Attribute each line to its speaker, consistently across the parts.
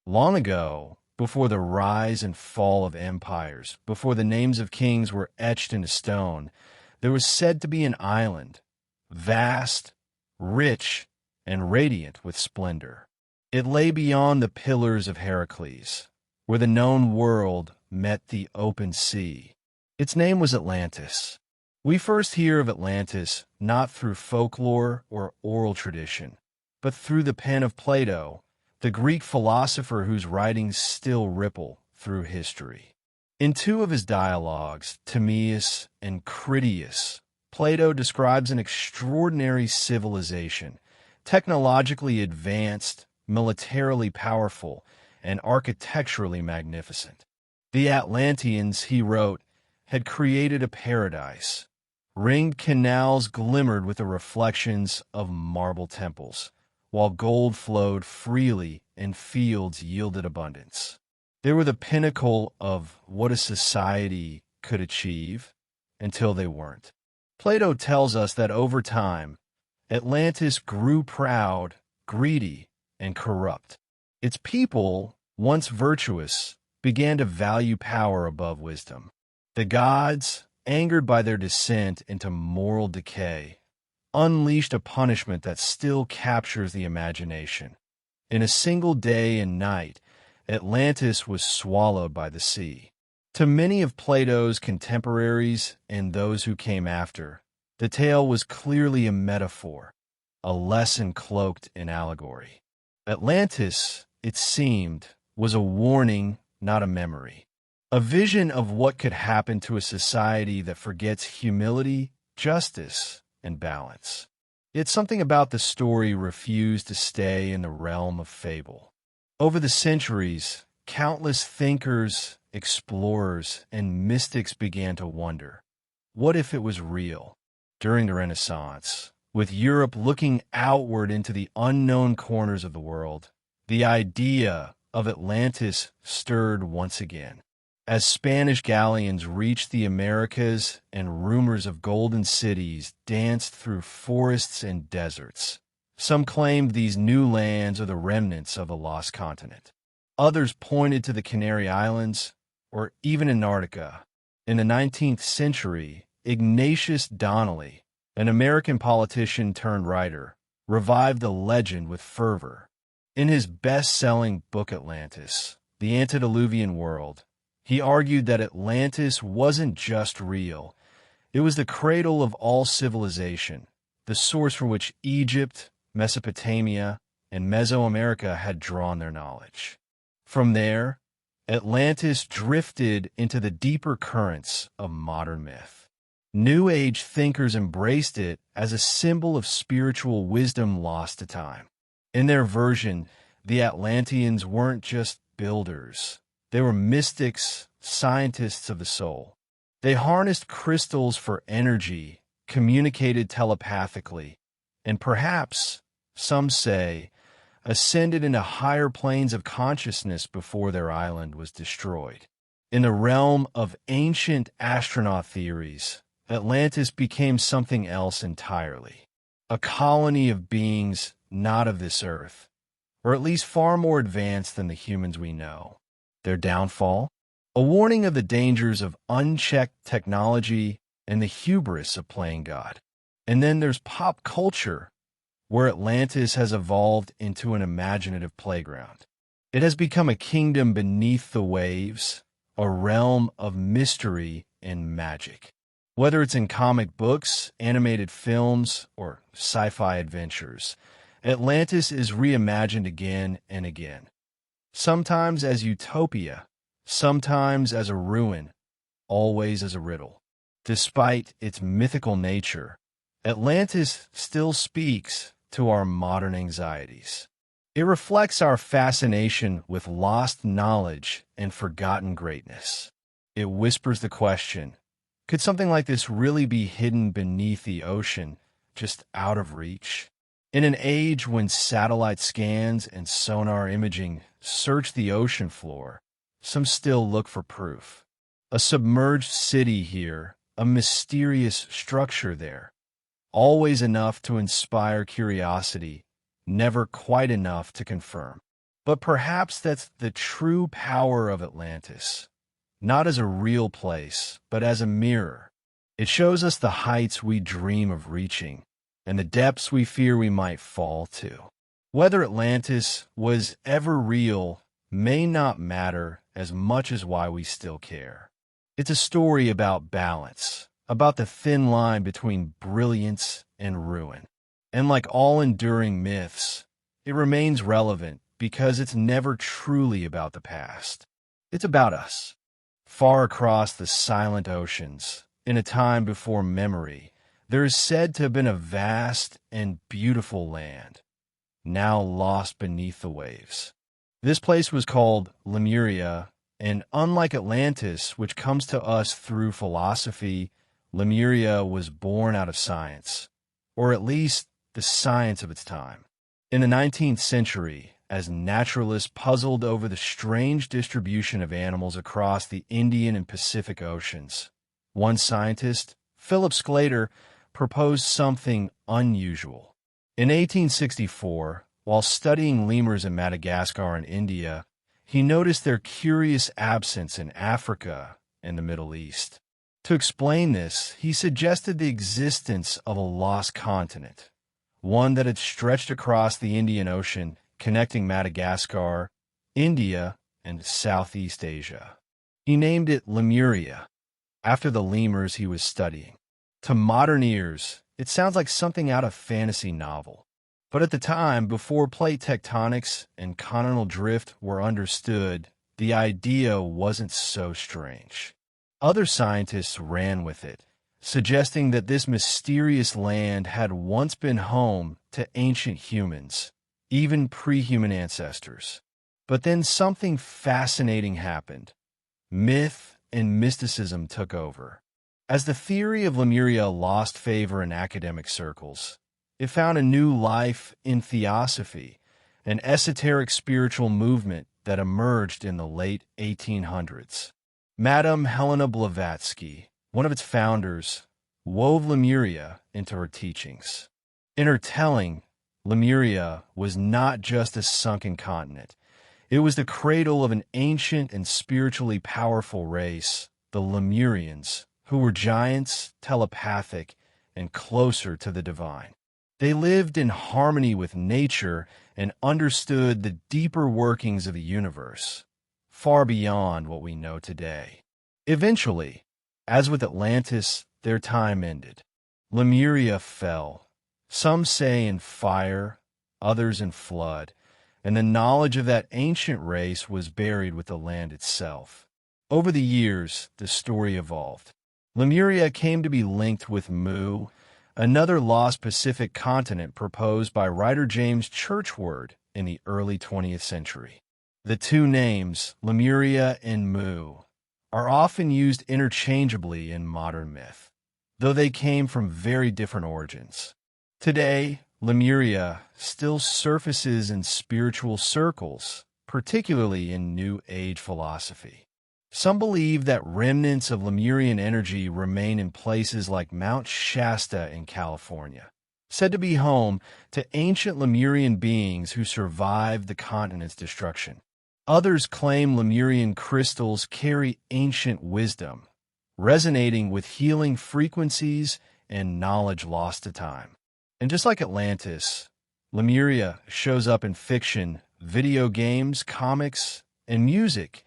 Speaker 1: Long ago, before the rise and fall of empires, before the names of kings were etched into stone, there was said to be an island, vast, rich, and radiant with splendor. It lay beyond the pillars of Heracles, where the known world met the open sea. Its name was Atlantis. We first hear of Atlantis not through folklore or oral tradition, but through the pen of Plato, the Greek philosopher whose writings still ripple through history. In two of his dialogues, Timaeus and Critias, Plato describes an extraordinary civilization, technologically advanced, militarily powerful, and architecturally magnificent. The Atlanteans, he wrote, had created a paradise. Ringed canals glimmered with the reflections of marble temples, while gold flowed freely and fields yielded abundance. They were the pinnacle of what a society could achieve until they weren't. Plato tells us that over time, Atlantis grew proud, greedy, and corrupt. Its people, once virtuous, began to value power above wisdom. The gods, angered by their descent into moral decay, unleashed a punishment that still captures the imagination. In a single day and night, Atlantis was swallowed by the sea. To many of Plato's contemporaries and those who came after, the tale was clearly a metaphor, a lesson cloaked in allegory. Atlantis, it seemed, was a warning, not a memory. A vision of what could happen to a society that forgets humility, justice, and balance. Yet something about the story refused to stay in the realm of fable. Over the centuries, countless thinkers, explorers, and mystics began to wonder, what if it was real? During the Renaissance, with Europe looking outward into the unknown corners of the world, the idea of Atlantis stirred once again. As Spanish galleons reached the Americas and rumors of golden cities danced through forests and deserts, some claimed these new lands are the remnants of a lost continent. Others pointed to the Canary Islands or even Antarctica. In the 19th century, Ignatius Donnelly, an American politician turned writer, revived the legend with fervor. In his best-selling book Atlantis, The Antediluvian World, he argued that Atlantis wasn't just real. It was the cradle of all civilization, the source from which Egypt, Mesopotamia, and Mesoamerica had drawn their knowledge. From there, Atlantis drifted into the deeper currents of modern myth. New Age thinkers embraced it as a symbol of spiritual wisdom lost to time. In their version, the Atlanteans weren't just builders. They were mystics, scientists of the soul. They harnessed crystals for energy, communicated telepathically, and perhaps, some say, ascended into higher planes of consciousness before their island was destroyed. In the realm of ancient astronaut theories, Atlantis became something else entirely. A colony of beings not of this earth, or at least far more advanced than the humans we know. Their downfall? A warning of the dangers of unchecked technology and the hubris of playing God. And then there's pop culture, where Atlantis has evolved into an imaginative playground. It has become a kingdom beneath the waves, a realm of mystery and magic. Whether it's in comic books, animated films, or sci-fi adventures, Atlantis is reimagined again and again. Sometimes as utopia, sometimes as a ruin, always as a riddle. Despite its mythical nature, Atlantis still speaks to our modern anxieties. It reflects our fascination with lost knowledge and forgotten greatness. It whispers the question, could something like this really be hidden beneath the ocean, just out of reach? In an age when satellite scans and sonar imaging search the ocean floor, some still look for proof. A submerged city here, a mysterious structure there. Always enough to inspire curiosity, never quite enough to confirm. But perhaps that's the true power of Atlantis. Not as a real place, but as a mirror. It shows us the heights we dream of reaching, and the depths we fear we might fall to. Whether Atlantis was ever real may not matter as much as why we still care. It's a story about balance, about the thin line between brilliance and ruin. And like all enduring myths, it remains relevant because it's never truly about the past. It's about us. Far across the silent oceans, in a time before memory, there is said to have been a vast and beautiful land, now lost beneath the waves. This place was called Lemuria, and unlike Atlantis, which comes to us through philosophy, Lemuria was born out of science, or at least the science of its time. In the 19th century, as naturalists puzzled over the strange distribution of animals across the Indian and Pacific Oceans, one scientist, Philip Sclater, proposed something unusual. In 1864, while studying lemurs in Madagascar and India, he noticed their curious absence in Africa and the Middle East. To explain this, he suggested the existence of a lost continent, one that had stretched across the Indian Ocean, connecting Madagascar, India, and Southeast Asia. He named it Lemuria, after the lemurs he was studying. To modern ears, it sounds like something out of fantasy novel. But at the time, before plate tectonics and continental drift were understood, the idea wasn't so strange. Other scientists ran with it, suggesting that this mysterious land had once been home to ancient humans, even pre-human ancestors. But then something fascinating happened. Myth and mysticism took over. As the theory of Lemuria lost favor in academic circles, it found a new life in theosophy, an esoteric spiritual movement that emerged in the late 1800s. Madame Helena Blavatsky, one of its founders, wove Lemuria into her teachings. In her telling, Lemuria was not just a sunken continent. It was the cradle of an ancient and spiritually powerful race, the Lemurians, who were giants, telepathic, and closer to the divine. They lived in harmony with nature and understood the deeper workings of the universe, far beyond what we know today. Eventually, as with Atlantis, their time ended. Lemuria fell, some say in fire, others in flood, and the knowledge of that ancient race was buried with the land itself. Over the years, the story evolved. Lemuria came to be linked with Mu, another lost Pacific continent proposed by writer James Churchward in the early 20th century. The two names, Lemuria and Mu, are often used interchangeably in modern myth, though they came from very different origins. Today, Lemuria still surfaces in spiritual circles, particularly in New Age philosophy. Some believe that remnants of Lemurian energy remain in places like Mount Shasta in California, said to be home to ancient Lemurian beings who survived the continent's destruction. Others claim Lemurian crystals carry ancient wisdom, resonating with healing frequencies and knowledge lost to time. And just like Atlantis, Lemuria shows up in fiction, video games, comics, and music,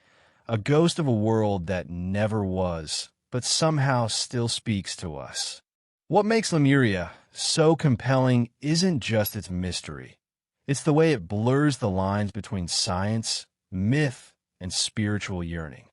Speaker 1: a ghost of a world that never was, but somehow still speaks to us. What makes Lemuria so compelling isn't just its mystery. It's the way it blurs the lines between science, myth, and spiritual yearning.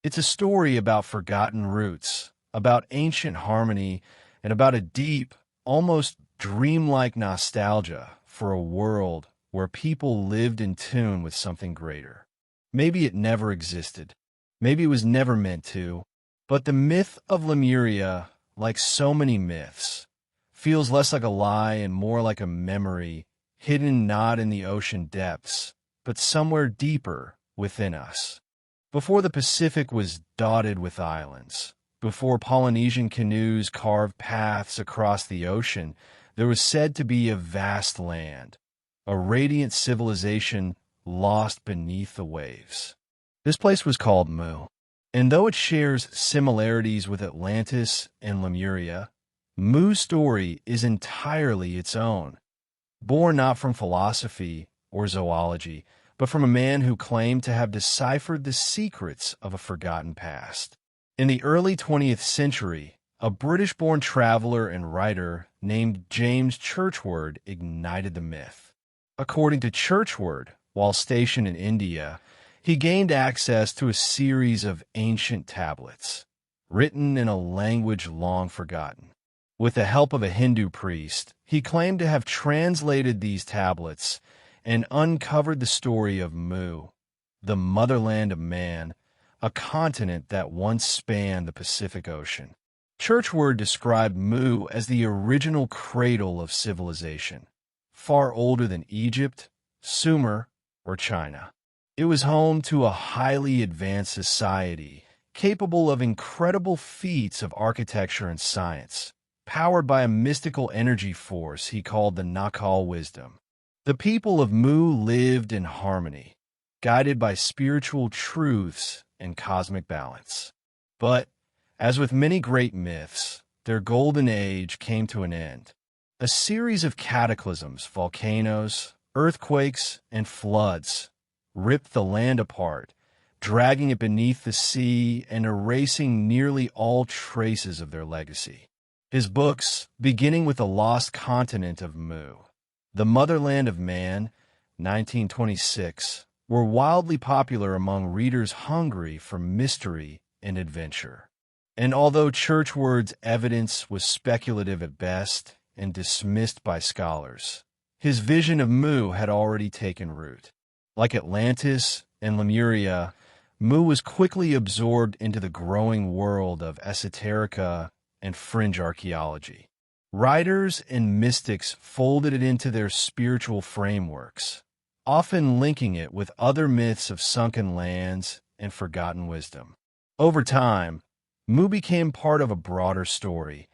Speaker 1: It's a story about forgotten roots, about ancient harmony, and about a deep, almost dreamlike nostalgia for a world where people lived in tune with something greater. Maybe it never existed. Maybe it was never meant to. But the myth of Lemuria, like so many myths, feels less like a lie and more like a memory, hidden not in the ocean depths, but somewhere deeper within us. Before the Pacific was dotted with islands, before Polynesian canoes carved paths across the ocean, there was said to be a vast land, a radiant civilization lost beneath the waves. This place was called Mu, and though it shares similarities with Atlantis and Lemuria, Mu's story is entirely its own, born not from philosophy or zoology, but from a man who claimed to have deciphered the secrets of a forgotten past. In the early 20th century, a British-born traveler and writer named James Churchward ignited the myth. According to Churchward, while stationed in India, he gained access to a series of ancient tablets, written in a language long forgotten. With the help of a Hindu priest, he claimed to have translated these tablets and uncovered the story of Mu, the motherland of man, a continent that once spanned the Pacific Ocean. Churchward described Mu as the original cradle of civilization, far older than Egypt, Sumer, or China. It was home to a highly advanced society, capable of incredible feats of architecture and science, powered by a mystical energy force he called the Nakal wisdom. The people of Mu lived in harmony, guided by spiritual truths and cosmic balance. But, as with many great myths, their golden age came to an end. A series of cataclysms, volcanoes, earthquakes, and floods ripped the land apart, dragging it beneath the sea and erasing nearly all traces of their legacy. His books, beginning with the lost continent of Mu, The Motherland of Man, 1926, were wildly popular among readers hungry for mystery and adventure. And although Churchward's evidence was speculative at best and dismissed by scholars, his vision of Mu had already taken root. Like Atlantis and Lemuria, Mu was quickly absorbed into the growing world of esoterica and fringe archaeology. Writers and mystics folded it into their spiritual frameworks, often linking it with other myths of sunken lands and forgotten wisdom. Over time, Mu became part of a broader story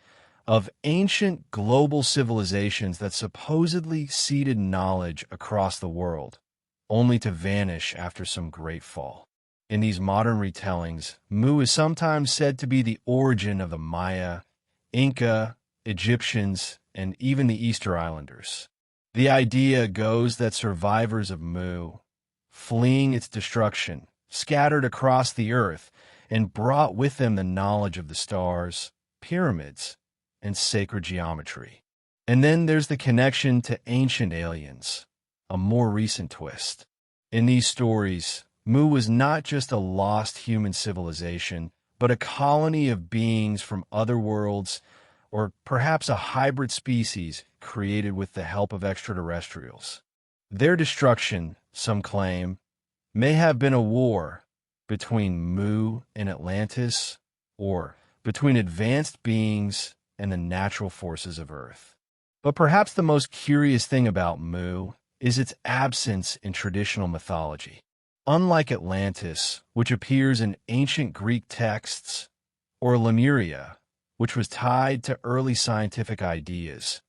Speaker 1: of ancient global civilizations that supposedly seeded knowledge across the world, only to vanish after some great fall. In these modern retellings, Mu is sometimes said to be the origin of the Maya, Inca, Egyptians, and even the Easter Islanders. The idea goes that survivors of Mu, fleeing its destruction, scattered across the earth and brought with them the knowledge of the stars, pyramids, and sacred geometry. And then there's the connection to ancient aliens, a more recent twist. In these stories, Mu was not just a lost human civilization, but a colony of beings from other worlds, or perhaps a hybrid species created with the help of extraterrestrials. Their destruction, some claim, may have been a war between Mu and Atlantis, or between advanced beings and the natural forces of Earth. But perhaps the most curious thing about Mu is its absence in traditional mythology. Unlike Atlantis, which appears in ancient Greek texts, or Lemuria, which was tied to early scientific ideas,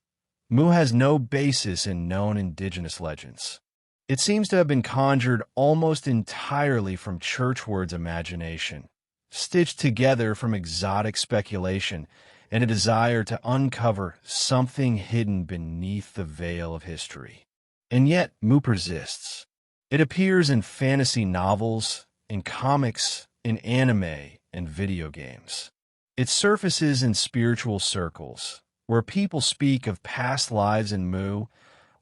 Speaker 1: Mu has no basis in known indigenous legends. It seems to have been conjured almost entirely from Churchward's imagination, stitched together from exotic speculation and a desire to uncover something hidden beneath the veil of history. And yet, Mu persists. It appears in fantasy novels, in comics, in anime, and video games. It surfaces in spiritual circles, where people speak of past lives in Mu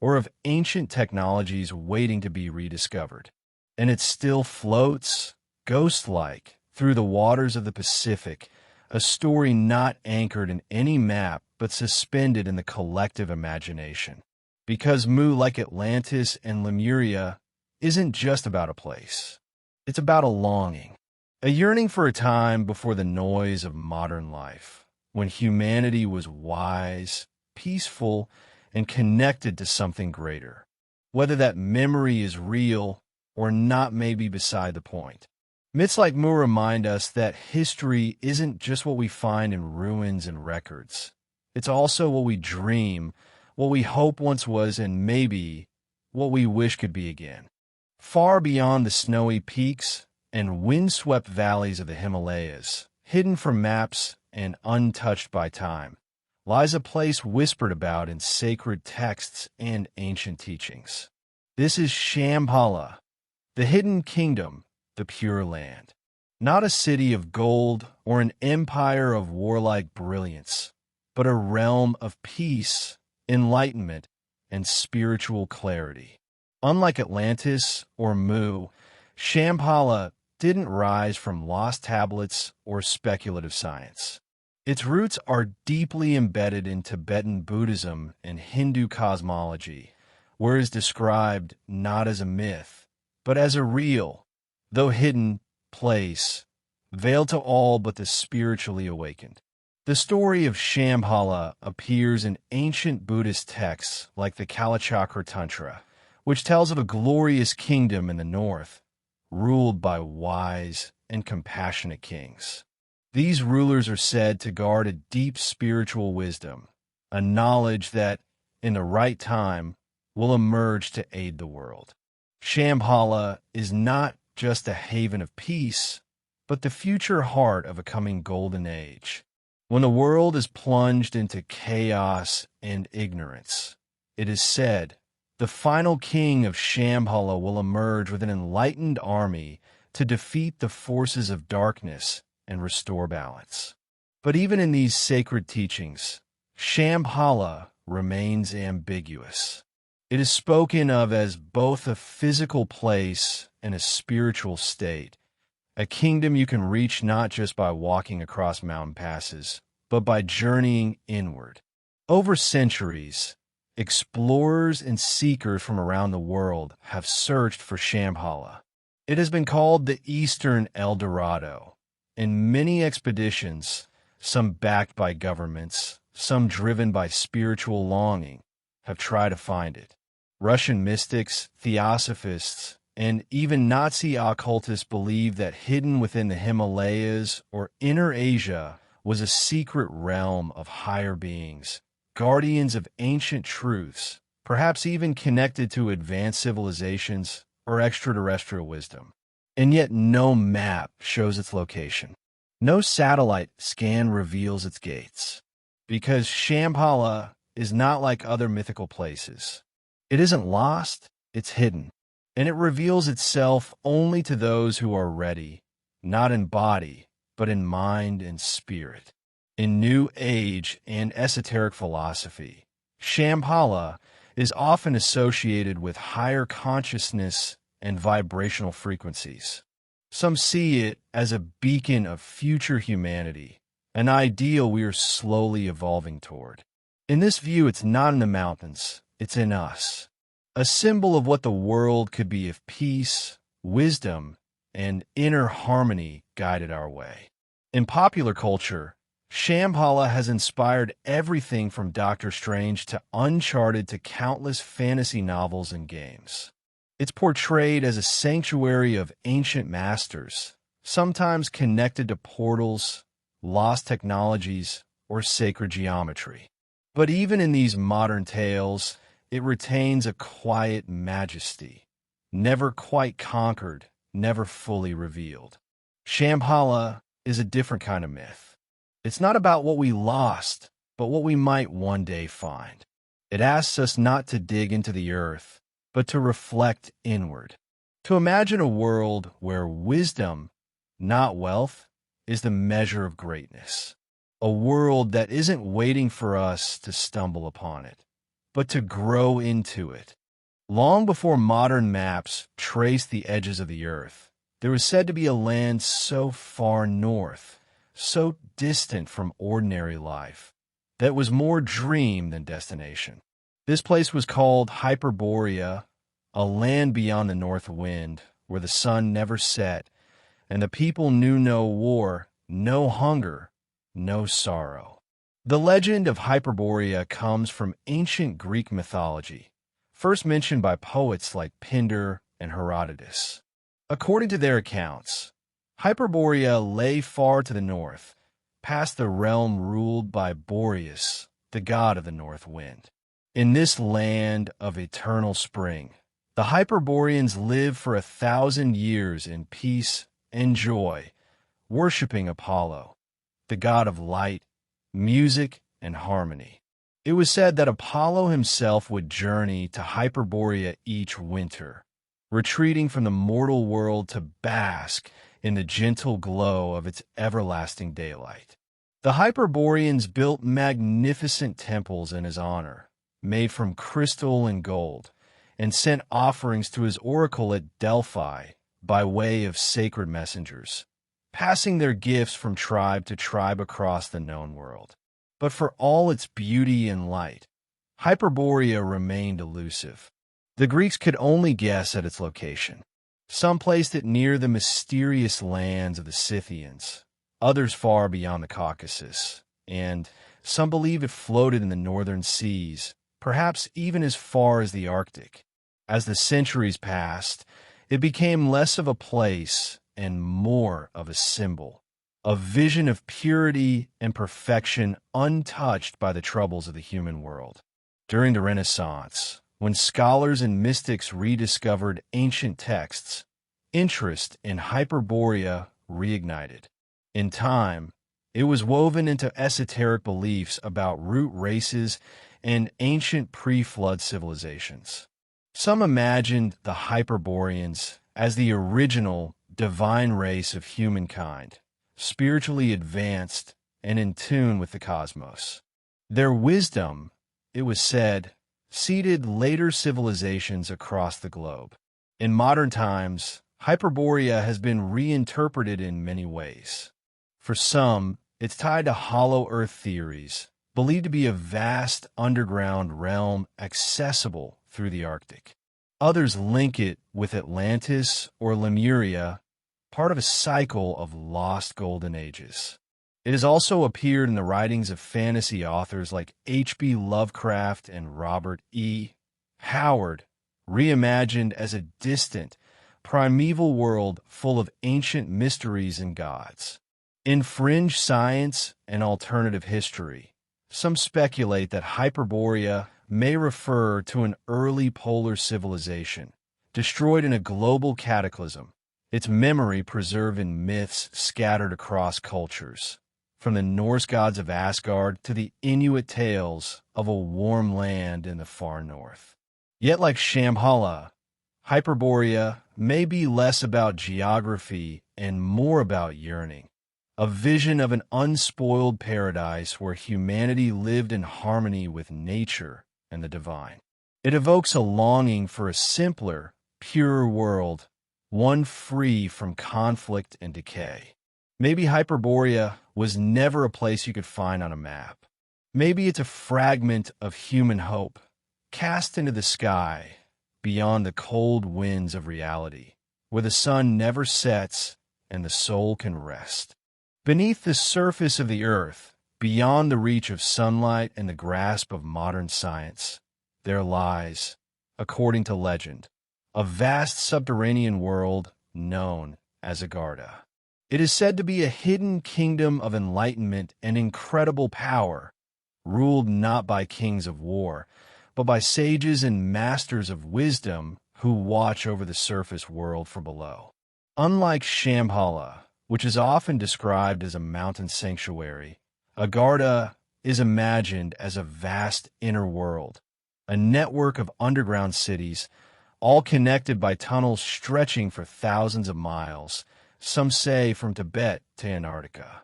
Speaker 1: or of ancient technologies waiting to be rediscovered. And it still floats, ghost-like, through the waters of the Pacific, a story not anchored in any map but suspended in the collective imagination. Because Mu, like Atlantis and Lemuria, isn't just about a place. It's about a longing, a yearning for a time before the noise of modern life, when humanity was wise, peaceful, and connected to something greater. Whether that memory is real or not may be beside the point. Myths like Mu remind us that history isn't just what we find in ruins and records. It's also what we dream, what we hope once was, and maybe what we wish could be again. Far beyond the snowy peaks and windswept valleys of the Himalayas, hidden from maps and untouched by time, lies a place whispered about in sacred texts and ancient teachings. This is Shambhala, the hidden kingdom, the Pure Land. Not a city of gold or an empire of warlike brilliance, but a realm of peace, enlightenment, and spiritual clarity. Unlike Atlantis or Mu, Shambhala didn't rise from lost tablets or speculative science. Its roots are deeply embedded in Tibetan Buddhism and Hindu cosmology, where it is described not as a myth, but as a real, though hidden, place, veiled to all but the spiritually awakened. The story of Shambhala appears in ancient Buddhist texts like the Kalachakra Tantra, which tells of a glorious kingdom in the north, ruled by wise and compassionate kings. These rulers are said to guard a deep spiritual wisdom, a knowledge that, in the right time, will emerge to aid the world. Shambhala is not just a haven of peace, but the future heart of a coming golden age. When the world is plunged into chaos and ignorance, it is said, the final king of Shambhala will emerge with an enlightened army to defeat the forces of darkness and restore balance. But even in these sacred teachings, Shambhala remains ambiguous. It is spoken of as both a physical place and a spiritual state, a kingdom you can reach not just by walking across mountain passes, but by journeying inward. Over centuries, explorers and seekers from around the world have searched for Shambhala. It has been called the Eastern El Dorado, and many expeditions, some backed by governments, some driven by spiritual longing, have tried to find it. Russian mystics, theosophists, and even Nazi occultists believe that hidden within the Himalayas or Inner Asia was a secret realm of higher beings, guardians of ancient truths, perhaps even connected to advanced civilizations or extraterrestrial wisdom. And yet no map shows its location. No satellite scan reveals its gates. Because Shambhala is not like other mythical places. It isn't lost, it's hidden. And it reveals itself only to those who are ready, not in body, but in mind and spirit. In New Age and esoteric philosophy, Shambhala is often associated with higher consciousness and vibrational frequencies. Some see it as a beacon of future humanity, an ideal we are slowly evolving toward. In this view, it's not in the mountains, it's in us. A symbol of what the world could be if peace, wisdom, and inner harmony guided our way. In popular culture, Shambhala has inspired everything from Doctor Strange to Uncharted to countless fantasy novels and games. It's portrayed as a sanctuary of ancient masters, sometimes connected to portals, lost technologies, or sacred geometry. But even in these modern tales, it retains a quiet majesty, never quite conquered, never fully revealed. Shambhala is a different kind of myth. It's not about what we lost, but what we might one day find. It asks us not to dig into the earth, but to reflect inward. To imagine a world where wisdom, not wealth, is the measure of greatness. A world that isn't waiting for us to stumble upon it, but to grow into it. Long before modern maps traced the edges of the earth, there was said to be a land so far north, so distant from ordinary life, that was more dream than destination. This place was called Hyperborea, a land beyond the north wind, where the sun never set, and the people knew no war, no hunger, no sorrow. The legend of Hyperborea comes from ancient Greek mythology, first mentioned by poets like Pindar and Herodotus. According to their accounts, Hyperborea lay far to the north, past the realm ruled by Boreas, the god of the north wind. In this land of eternal spring, The Hyperboreans lived for 1,000 years in peace and joy, worshipping Apollo, the god of light, music, and harmony. It was said that Apollo himself would journey to Hyperborea each winter, retreating from the mortal world to bask in the gentle glow of its everlasting daylight. The Hyperboreans built magnificent temples in his honor, made from crystal and gold, and sent offerings to his oracle at Delphi by way of sacred messengers, passing their gifts from tribe to tribe across the known world. But for all its beauty and light, Hyperborea remained elusive. The Greeks could only guess at its location. Some placed it near the mysterious lands of the Scythians, others far beyond the Caucasus, and some believe it floated in the northern seas, perhaps even as far as the Arctic. As the centuries passed, it became less of a place and more of a symbol, a vision of purity and perfection untouched by the troubles of the human world. During the Renaissance, when scholars and mystics rediscovered ancient texts, interest in Hyperborea reignited. In time, it was woven into esoteric beliefs about root races and ancient pre-flood civilizations. Some imagined the Hyperboreans as the original divine race of humankind, spiritually advanced and in tune with the cosmos. Their wisdom, it was said, seeded later civilizations across the globe. In modern times, Hyperborea has been reinterpreted in many ways. For some, it's tied to hollow earth theories, believed to be a vast underground realm accessible through the Arctic. Others link it with Atlantis or Lemuria, part of a cycle of lost golden ages. It has also appeared in the writings of fantasy authors like H.P. Lovecraft and Robert E. Howard, reimagined as a distant, primeval world full of ancient mysteries and gods. In fringe science and alternative history, some speculate that Hyperborea may refer to an early polar civilization, destroyed in a global cataclysm, its memory preserved in myths scattered across cultures, from the Norse gods of Asgard to the Inuit tales of a warm land in the far north. Yet like Shambhala, Hyperborea may be less about geography and more about yearning, a vision of an unspoiled paradise where humanity lived in harmony with nature and the divine. It evokes a longing for a simpler, purer world, one free from conflict and decay. Maybe Hyperborea was never a place you could find on a map. Maybe it's a fragment of human hope, cast into the sky, beyond the cold winds of reality, where the sun never sets and the soul can rest. Beneath the surface of the earth, beyond the reach of sunlight and the grasp of modern science, there lies, according to legend, a vast subterranean world known as Agharta. It is said to be a hidden kingdom of enlightenment and incredible power, ruled not by kings of war, but by sages and masters of wisdom who watch over the surface world from below. Unlike Shambhala, which is often described as a mountain sanctuary, Agharta is imagined as a vast inner world, a network of underground cities, all connected by tunnels stretching for thousands of miles, some say from Tibet to Antarctica.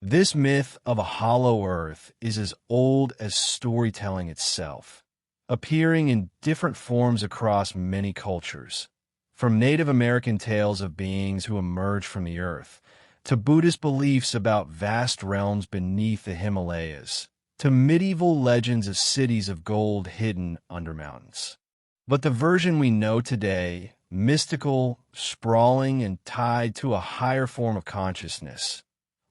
Speaker 1: This myth of a hollow earth is as old as storytelling itself, appearing in different forms across many cultures, from Native American tales of beings who emerged from the earth, to Buddhist beliefs about vast realms beneath the Himalayas, to medieval legends of cities of gold hidden under mountains. But the version we know today, mystical, sprawling, and tied to a higher form of consciousness,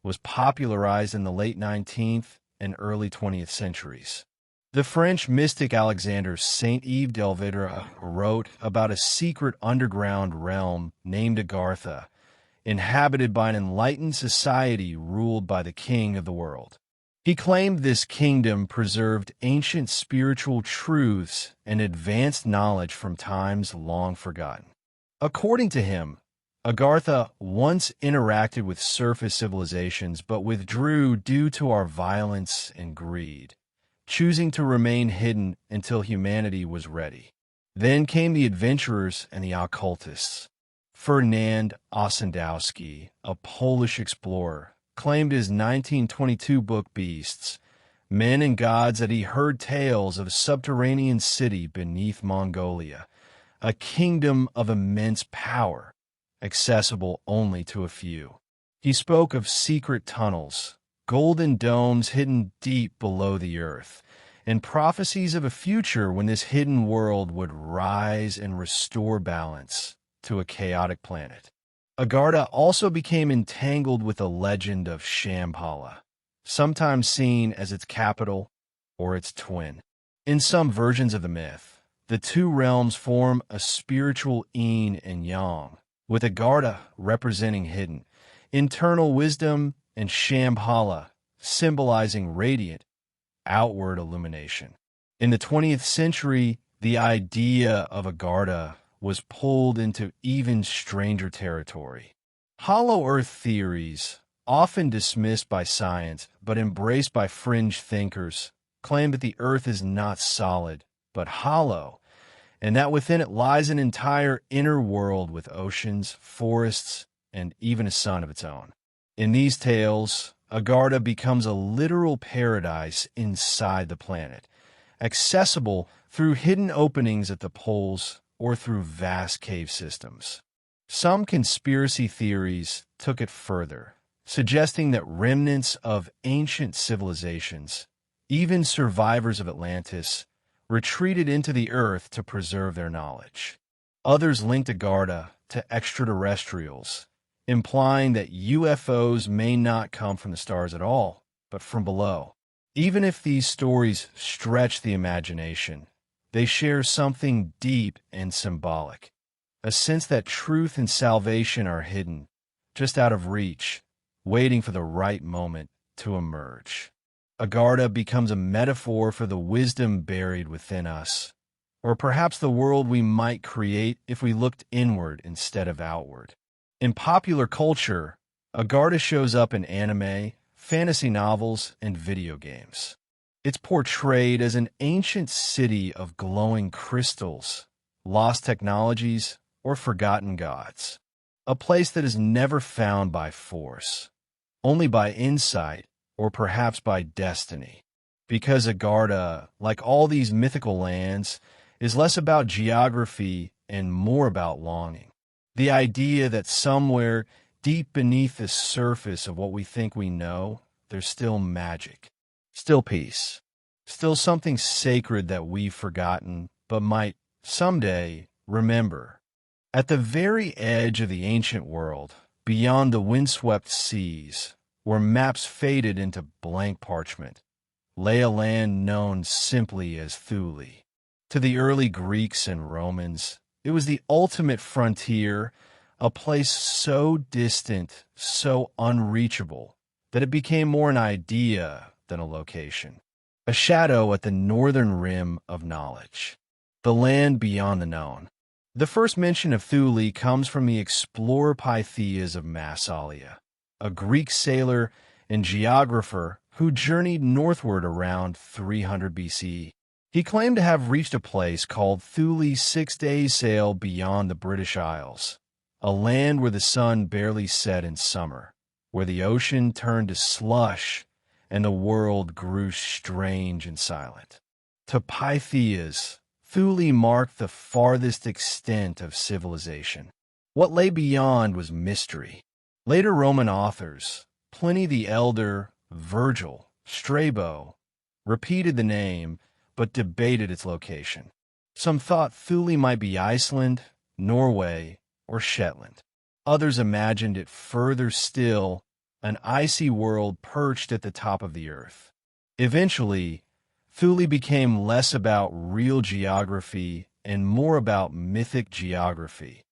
Speaker 1: was popularized in the late 19th and early 20th centuries. The French mystic Alexander Saint-Yves d'Elvedra wrote about a secret underground realm named Agharta, inhabited by an enlightened society ruled by the king of the world. He claimed this kingdom preserved ancient spiritual truths and advanced knowledge from times long forgotten. According to him, Agharta once interacted with surface civilizations but withdrew due to our violence and greed, choosing to remain hidden until humanity was ready. Then came the adventurers and the occultists. Ferdynand Ossendowski, a Polish explorer, claimed his 1922 book Beasts, Men and Gods, that he heard tales of a subterranean city beneath Mongolia, a kingdom of immense power, accessible only to a few. He spoke of secret tunnels, golden domes hidden deep below the earth, and prophecies of a future when this hidden world would rise and restore balance to a chaotic planet. Agharta also became entangled with the legend of Shambhala, sometimes seen as its capital or its twin. In some versions of the myth, the two realms form a spiritual yin and yang, with Agharta representing hidden, internal wisdom and Shambhala symbolizing radiant, outward illumination. In the 20th century, the idea of Agharta was pulled into even stranger territory. Hollow Earth theories, often dismissed by science but embraced by fringe thinkers, claim that the Earth is not solid, but hollow, and that within it lies an entire inner world with oceans, forests, and even a sun of its own. In these tales, Agharta becomes a literal paradise inside the planet, accessible through hidden openings at the poles or through vast cave systems. Some conspiracy theories took it further, suggesting that remnants of ancient civilizations, even survivors of Atlantis, retreated into the earth to preserve their knowledge. Others linked Agharta to extraterrestrials, implying that UFOs may not come from the stars at all, but from below. Even if these stories stretch the imagination, they share something deep and symbolic, a sense that truth and salvation are hidden, just out of reach, waiting for the right moment to emerge. Agharta becomes a metaphor for the wisdom buried within us, or perhaps the world we might create if we looked inward instead of outward. In popular culture, Agharta shows up in anime, fantasy novels, and video games. It's portrayed as an ancient city of glowing crystals, lost technologies, or forgotten gods. A place that is never found by force, only by insight or perhaps by destiny. Because Agharta, like all these mythical lands, is less about geography and more about longing. The idea that somewhere deep beneath the surface of what we think we know, there's still magic, still peace, still something sacred that we've forgotten but might someday remember. At the very edge of the ancient world, beyond the windswept seas, where maps faded into blank parchment, lay a land known simply as Thule. To the early Greeks and Romans, it was the ultimate frontier, a place so distant, so unreachable, that it became more an idea than a location, a shadow at the northern rim of knowledge, the land beyond the known. The first mention of Thule comes from the explorer Pytheas of Massalia, a Greek sailor and geographer who journeyed northward around 300 BCE. He claimed to have reached a place called Thule's 6 days' sail beyond the British Isles, a land where the sun barely set in summer, where the ocean turned to slush and the world grew strange and silent. To Pytheas, Thule marked the farthest extent of civilization. What lay beyond was mystery. Later Roman authors, Pliny the Elder, Virgil, Strabo, repeated the name but debated its location. Some thought Thule might be Iceland, Norway, or Shetland. Others imagined it further still, an icy world perched at the top of the earth. Eventually, Thule became less about real geography and more about mythic geography,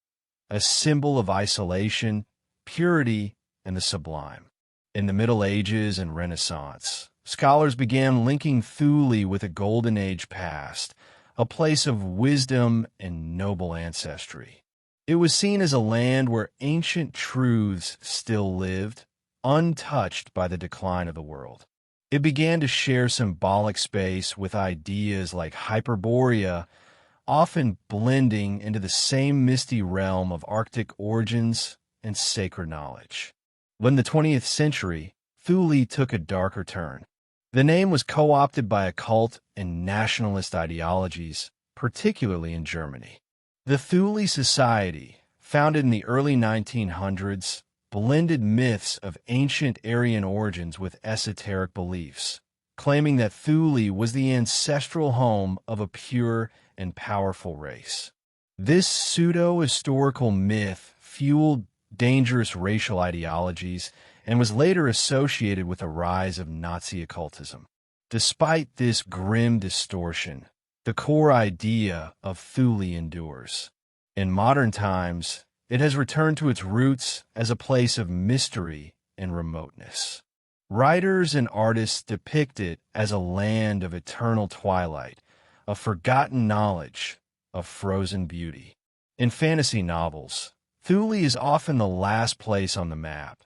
Speaker 1: a symbol of isolation, purity, and the sublime. In the Middle Ages and Renaissance, scholars began linking Thule with a golden age past, a place of wisdom and noble ancestry. It was seen as a land where ancient truths still lived, untouched by the decline of the world. It began to share symbolic space with ideas like Hyperborea, often blending into the same misty realm of Arctic origins and sacred knowledge. When the 20th century, Thule took a darker turn. The name was co-opted by occult and nationalist ideologies, particularly in Germany. The Thule Society, founded in the early 1900s, blended myths of ancient Aryan origins with esoteric beliefs, claiming that Thule was the ancestral home of a pure and powerful race. This pseudo-historical myth fueled dangerous racial ideologies and was later associated with the rise of Nazi occultism. Despite this grim distortion, the core idea of Thule endures. In modern times, it has returned to its roots as a place of mystery and remoteness. Writers and artists depict it as a land of eternal twilight, of forgotten knowledge, of frozen beauty. In fantasy novels, Thule is often the last place on the map,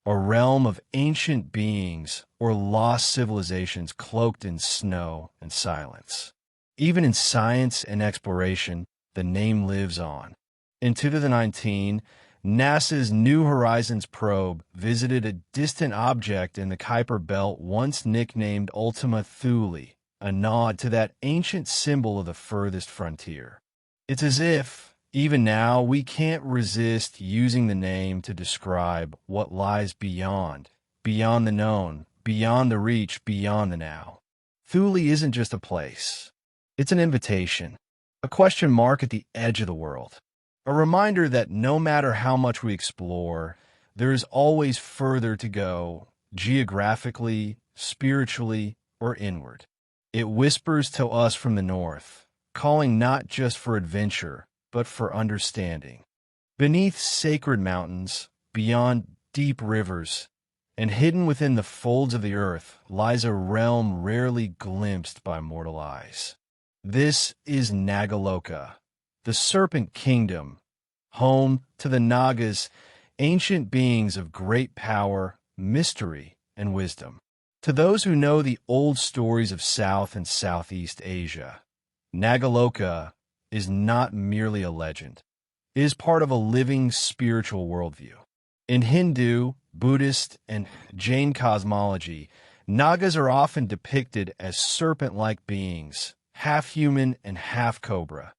Speaker 1: a realm of ancient beings or lost civilizations cloaked in snow and silence. Even in science and exploration, the name lives on. In 2019, NASA's New Horizons probe visited a distant object in the Kuiper Belt once nicknamed Ultima Thule, a nod to that ancient symbol of the furthest frontier. It's as if, even now, we can't resist using the name to describe what lies beyond the known, beyond the reach, beyond the now. Thule isn't just a place. It's an invitation, a question mark at the edge of the world. A reminder that no matter how much we explore, there is always further to go, geographically, spiritually, or inward. It whispers to us from the north, calling not just for adventure, but for understanding. Beneath sacred mountains, beyond deep rivers, and hidden within the folds of the earth lies a realm rarely glimpsed by mortal eyes. This is Nāgaloka, the Serpent Kingdom, home to the Nagas, ancient beings of great power, mystery, and wisdom. To those who know the old stories of South and Southeast Asia, Nāgaloka is not merely a legend. It is part of a living spiritual worldview. In Hindu, Buddhist, and Jain cosmology, Nagas are often depicted as serpent-like beings, half human and half cobra,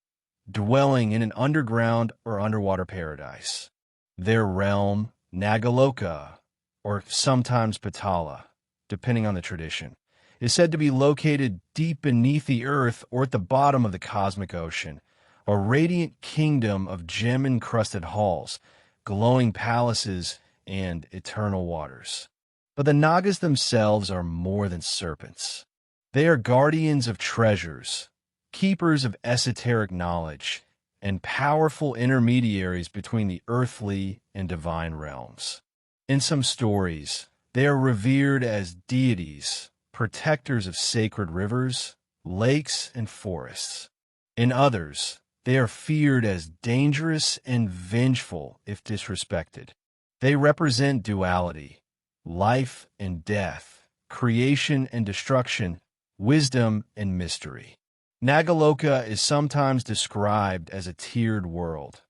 Speaker 1: dwelling in an underground or underwater paradise. Their realm, Nāgaloka, or sometimes Patala, depending on the tradition, is said to be located deep beneath the earth or at the bottom of the cosmic ocean, a radiant kingdom of gem-encrusted halls, glowing palaces, and eternal waters. But the Nagas themselves are more than serpents. They are guardians of treasures, keepers of esoteric knowledge, and powerful intermediaries between the earthly and divine realms. In some stories, they are revered as deities, protectors of sacred rivers, lakes, and forests. In others, they are feared as dangerous and vengeful if disrespected. They represent duality, life and death, creation and destruction, wisdom and mystery. Nāgaloka is sometimes described as a tiered world,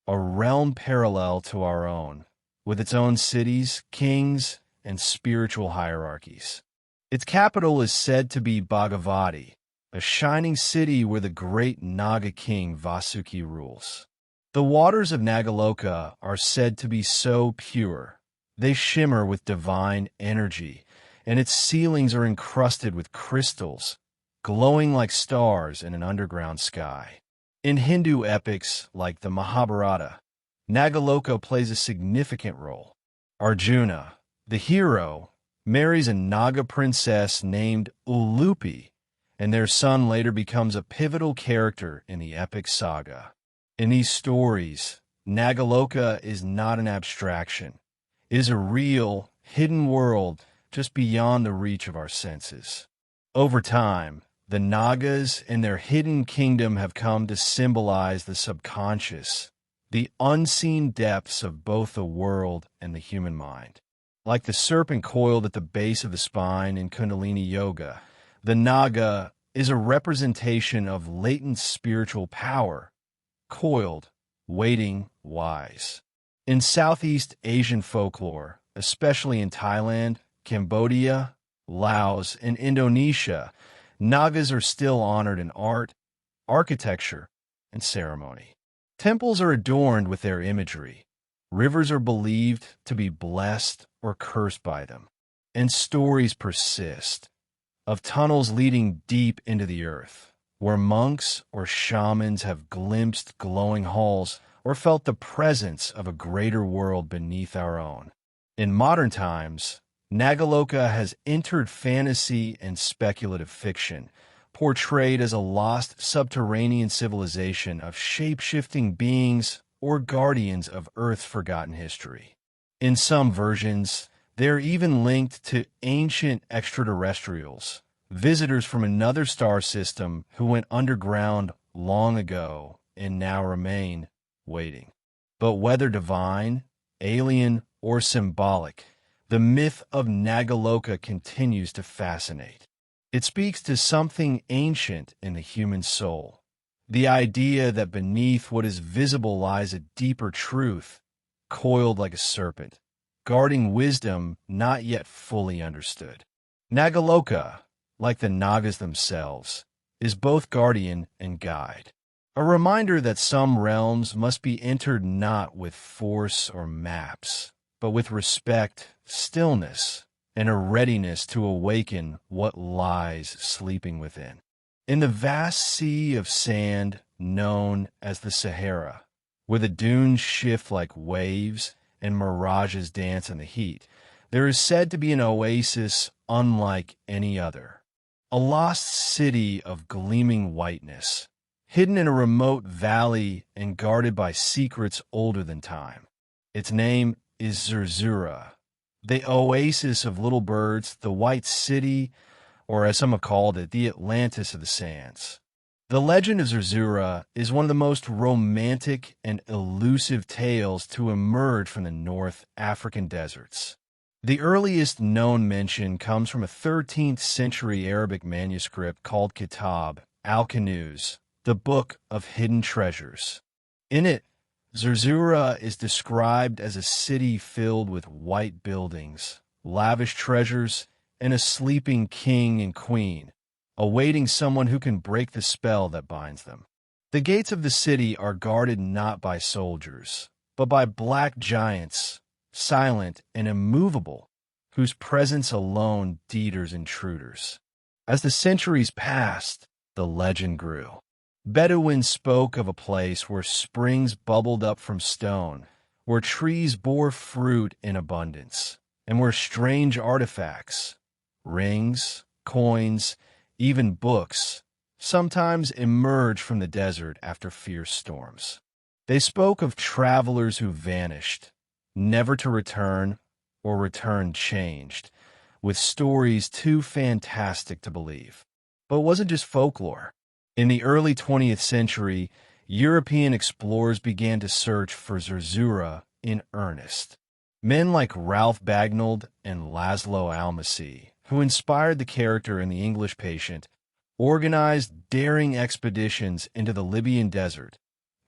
Speaker 1: a realm parallel to our own, with its own cities, kings, and spiritual hierarchies. Its capital is said to be Bhagavati, a shining city where the great Naga king Vasuki rules. The waters of Nāgaloka are said to be so pure. They shimmer with divine energy, and its ceilings are encrusted with crystals, glowing like stars in an underground sky. In Hindu epics like the Mahabharata, Nāgaloka plays a significant role. Arjuna, the hero, marries a Naga princess named Ulupi, and their son later becomes a pivotal character in the epic saga. In these stories, Nāgaloka is not an abstraction. It is a real, hidden world just beyond the reach of our senses. Over time, the Nagas and their hidden kingdom have come to symbolize the subconscious, the unseen depths of both the world and the human mind. Like the serpent coiled at the base of the spine in Kundalini Yoga, the Naga is a representation of latent spiritual power, coiled, waiting, wise. In Southeast Asian folklore, especially in Thailand, Cambodia, Laos, and Indonesia, Nagas are still honored in art, architecture, and ceremony. Temples are adorned with their imagery. Rivers are believed to be blessed or cursed by them. And stories persist of tunnels leading deep into the earth, where monks or shamans have glimpsed glowing halls or felt the presence of a greater world beneath our own. In modern times, Nāgaloka has entered fantasy and speculative fiction, portrayed as a lost subterranean civilization of shape-shifting beings or guardians of Earth's forgotten history. In some versions, they are even linked to ancient extraterrestrials, visitors from another star system who went underground long ago and now remain waiting. But whether divine, alien, or symbolic, the myth of Nāgaloka continues to fascinate. It speaks to something ancient in the human soul, the idea that beneath what is visible lies a deeper truth, coiled like a serpent, guarding wisdom not yet fully understood. Nāgaloka, like the Nagas themselves, is both guardian and guide, a reminder that some realms must be entered not with force or maps, but with respect, stillness, and a readiness to awaken what lies sleeping within. In the vast sea of sand known as the Sahara, where the dunes shift like waves and mirages dance in the heat, there is said to be an oasis unlike any other. A lost city of gleaming whiteness, hidden in a remote valley and guarded by secrets older than time. Its name is Zerzura, the oasis of little birds, the white city, or as some have called it, the Atlantis of the sands. The legend of Zerzura is one of the most romantic and elusive tales to emerge from the North African deserts. The earliest known mention comes from a 13th century Arabic manuscript called Kitab al-Kanuz, the Book of Hidden Treasures. In it, Zerzura is described as a city filled with white buildings, lavish treasures, and a sleeping king and queen, awaiting someone who can break the spell that binds them. The gates of the city are guarded not by soldiers, but by black giants, silent and immovable, whose presence alone deters intruders. As the centuries passed, the legend grew. Bedouins spoke of a place where springs bubbled up from stone, where trees bore fruit in abundance, and where strange artifacts, rings, coins, even books, sometimes emerged from the desert after fierce storms. They spoke of travelers who vanished, never to return, or return changed, with stories too fantastic to believe. But it wasn't just folklore. In the early 20th century, European explorers began to search for Zerzura in earnest. Men like Ralph Bagnold and Laszlo Almasy, who inspired the character in The English Patient, organized daring expeditions into the Libyan desert,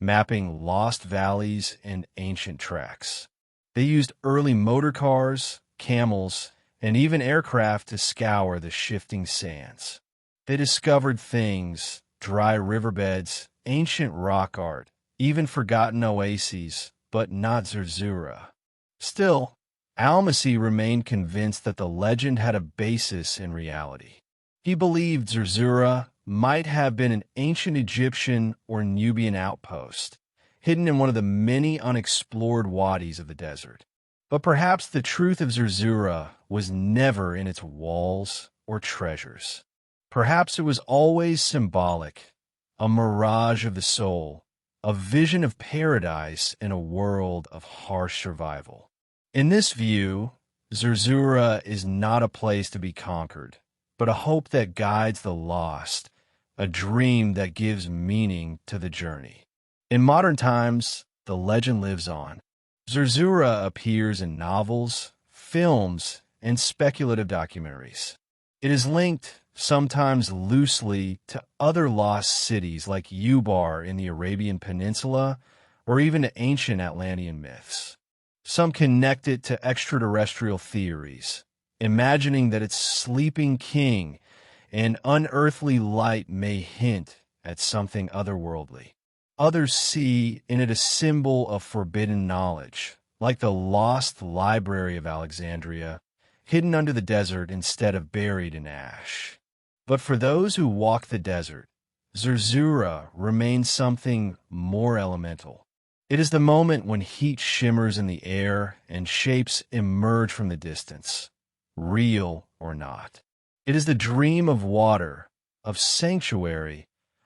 Speaker 1: mapping lost valleys and ancient tracks. They used early motor cars, camels, and even aircraft to scour the shifting sands. They discovered things, dry riverbeds, ancient rock art, even forgotten oases, but not Zerzura. Still, Almasy remained convinced that the legend had a basis in reality. He believed Zerzura might have been an ancient Egyptian or Nubian outpost, hidden in one of the many unexplored wadis of the desert. But perhaps the truth of Zerzura was never in its walls or treasures. Perhaps it was always symbolic, a mirage of the soul, a vision of paradise in a world of harsh survival. In this view, Zerzura is not a place to be conquered, but a hope that guides the lost, a dream that gives meaning to the journey. In modern times, the legend lives on. Zerzura appears in novels, films, and speculative documentaries. It is linked, sometimes loosely, to other lost cities like Ubar in the Arabian Peninsula, or even to ancient Atlantean myths. Some connect it to extraterrestrial theories, imagining that its sleeping king and unearthly light may hint at something otherworldly. Others see in it a symbol of forbidden knowledge, like the lost library of Alexandria, hidden under the desert instead of buried in ash. But for those who walk the desert, Zerzura remains something more elemental. It is the moment when heat shimmers in the air and shapes emerge from the distance, real or not. It is the dream of water, of sanctuary,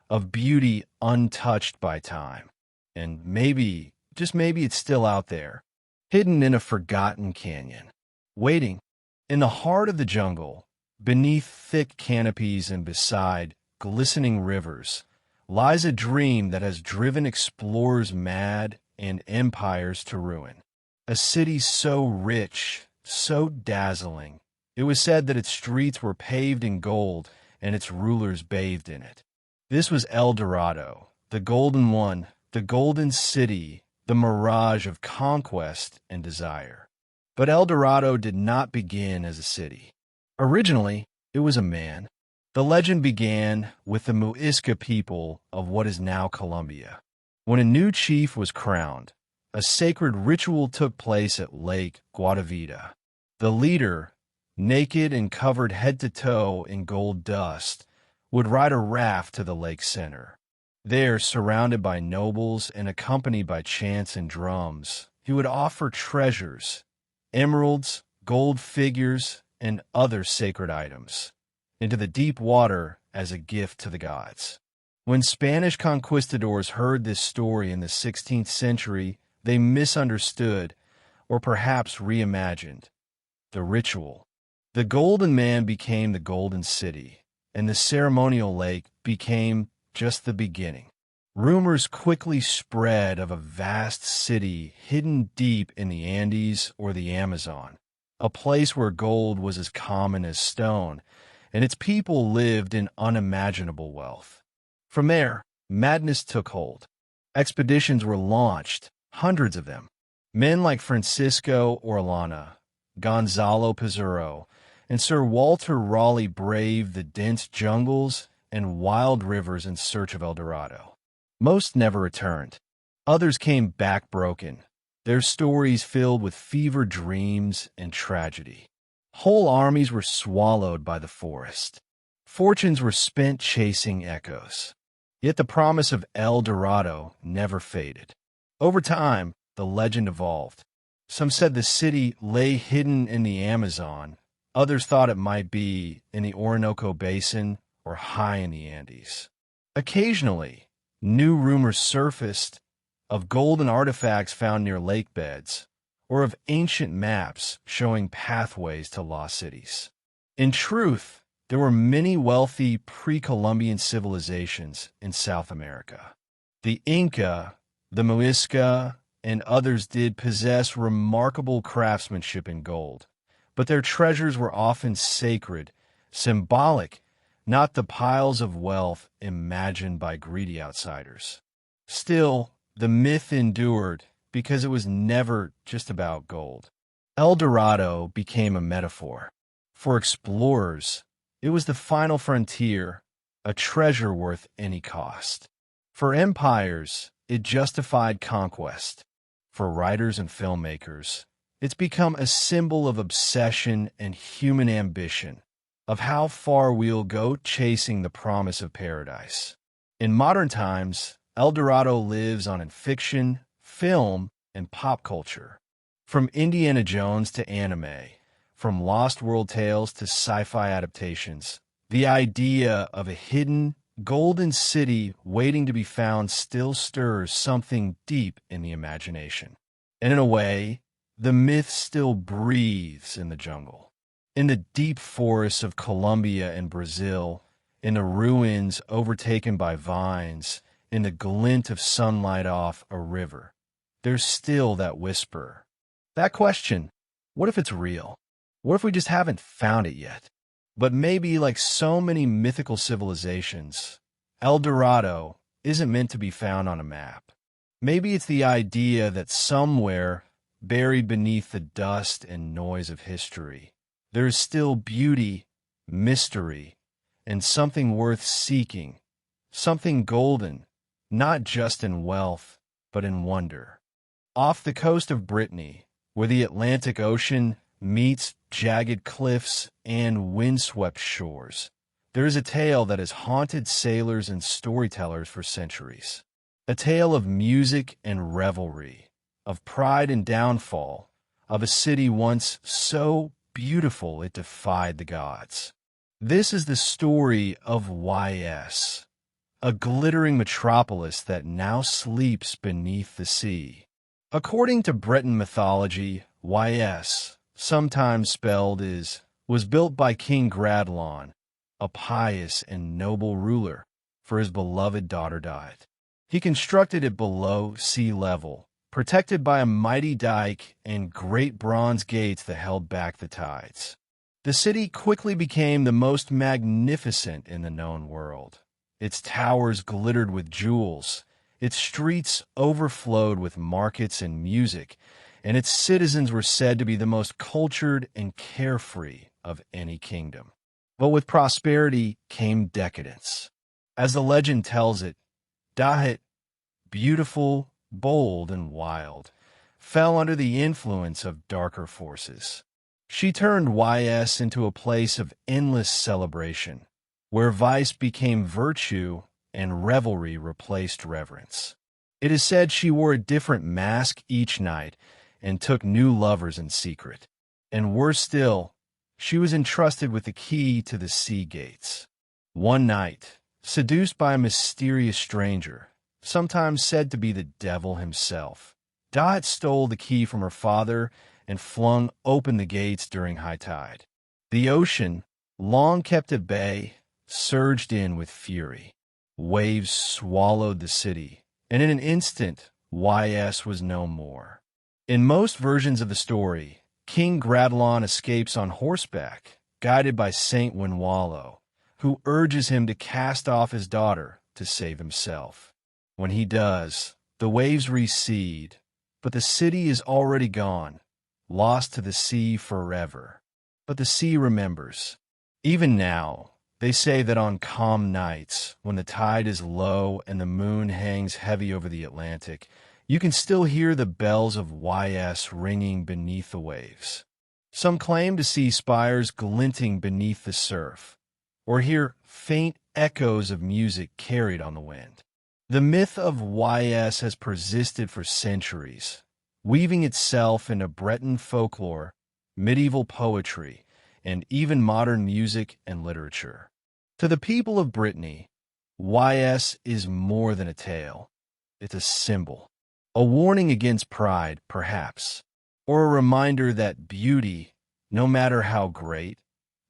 Speaker 1: of beauty untouched by time. And maybe, just maybe it's still out there, hidden in a forgotten canyon, waiting. In the heart of the jungle, beneath thick canopies and beside glistening rivers, lies a dream that has driven explorers mad and empires to ruin. A city so rich, so dazzling, it was said that its streets were paved in gold and its rulers bathed in it. This was El Dorado, the golden one, the golden city, the mirage of conquest and desire. But El Dorado did not begin as a city. Originally, it was a man. The legend began with the Muisca people of what is now Colombia. When a new chief was crowned, a sacred ritual took place at Lake Guatavita. The leader, naked and covered head to toe in gold dust, would ride a raft to the lake's center. There, surrounded by nobles and accompanied by chants and drums, he would offer treasures, emeralds, gold figures, and other sacred items, into the deep water as a gift to the gods. When Spanish conquistadors heard this story in the 16th century, they misunderstood, or perhaps reimagined, the ritual. The Golden Man became the Golden City, and the ceremonial lake became just the beginning. Rumors quickly spread of a vast city hidden deep in the Andes or the Amazon, a place where gold was as common as stone, and its people lived in unimaginable wealth. From there, madness took hold. Expeditions were launched, hundreds of them. Men like Francisco Orellana, Gonzalo Pizarro, and Sir Walter Raleigh braved the dense jungles and wild rivers in search of El Dorado. Most never returned. Others came back broken, their stories filled with fevered dreams and tragedy. Whole armies were swallowed by the forest. Fortunes were spent chasing echoes. Yet the promise of El Dorado never faded. Over time, the legend evolved. Some said the city lay hidden in the Amazon. Others thought it might be in the Orinoco Basin or high in the Andes. Occasionally, new rumors surfaced of golden artifacts found near lake beds, or of ancient maps showing pathways to lost cities. In truth, there were many wealthy pre-Columbian civilizations in South America. The Inca, the Muisca, and others did possess remarkable craftsmanship in gold, but their treasures were often sacred, symbolic, not the piles of wealth imagined by greedy outsiders. Still, the myth endured because it was never just about gold. El Dorado became a metaphor. For explorers, it was the final frontier, a treasure worth any cost. For empires, it justified conquest. For writers and filmmakers, it's become a symbol of obsession and human ambition, of how far we'll go chasing the promise of paradise. In modern times, El Dorado lives on in fiction, film, and pop culture. From Indiana Jones to anime, from Lost World tales to sci-fi adaptations, the idea of a hidden, golden city waiting to be found still stirs something deep in the imagination. And in a way, The myth still breathes in the jungle. In the deep forests of Colombia and Brazil, in the ruins overtaken by vines, in the glint of sunlight off a river, there's still that whisper. That question, what if it's real? What if we just haven't found it yet? But maybe, like so many mythical civilizations, El Dorado isn't meant to be found on a map. Maybe it's the idea that somewhere, buried beneath the dust and noise of history, there is still beauty, mystery, and something worth seeking, something golden, not just in wealth, but in wonder. Off the coast of Brittany, where the Atlantic Ocean meets jagged cliffs and windswept shores, there is a tale that has haunted sailors and storytellers for centuries. A tale of music and revelry, of pride and downfall, of a city once so beautiful it defied the gods. This is the story of YS, a glittering metropolis that now sleeps beneath the sea. According to Breton mythology, YS, sometimes spelled as, was built by King Gradlon, a pious and noble ruler, for his beloved daughter died. He constructed it below sea level, protected by a mighty dike and great bronze gates that held back the tides. The city quickly became the most magnificent in the known world. Its towers glittered with jewels, its streets overflowed with markets and music, and its citizens were said to be the most cultured and carefree of any kingdom. But with prosperity came decadence. As the legend tells it, Dahet, beautiful, bold, and wild, fell under the influence of darker forces. She turned YS into a place of endless celebration, where vice became virtue and revelry replaced reverence. It is said she wore a different mask each night and took new lovers in secret. And worse still, she was entrusted with the key to the sea gates. One night, seduced by a mysterious stranger, sometimes said to be the devil himself, Dot stole the key from her father and flung open the gates during high tide. The ocean, long kept at bay, surged in with fury. Waves swallowed the city, and in an instant, YS was no more. In most versions of the story, King Gradlon escapes on horseback, guided by Saint Winwallow, who urges him to cast off his daughter to save himself. When he does, the waves recede, but the city is already gone, lost to the sea forever. But the sea remembers. Even now, they say that on calm nights, when the tide is low and the moon hangs heavy over the Atlantic, you can still hear the bells of YS ringing beneath the waves. Some claim to see spires glinting beneath the surf, or hear faint echoes of music carried on the wind. The myth of YS has persisted for centuries, weaving itself into Breton folklore, medieval poetry, and even modern music and literature. To the people of Brittany, YS is more than a tale. It's a symbol, a warning against pride, perhaps, or a reminder that beauty, no matter how great,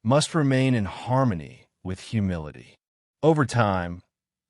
Speaker 1: must remain in harmony with humility. Over time,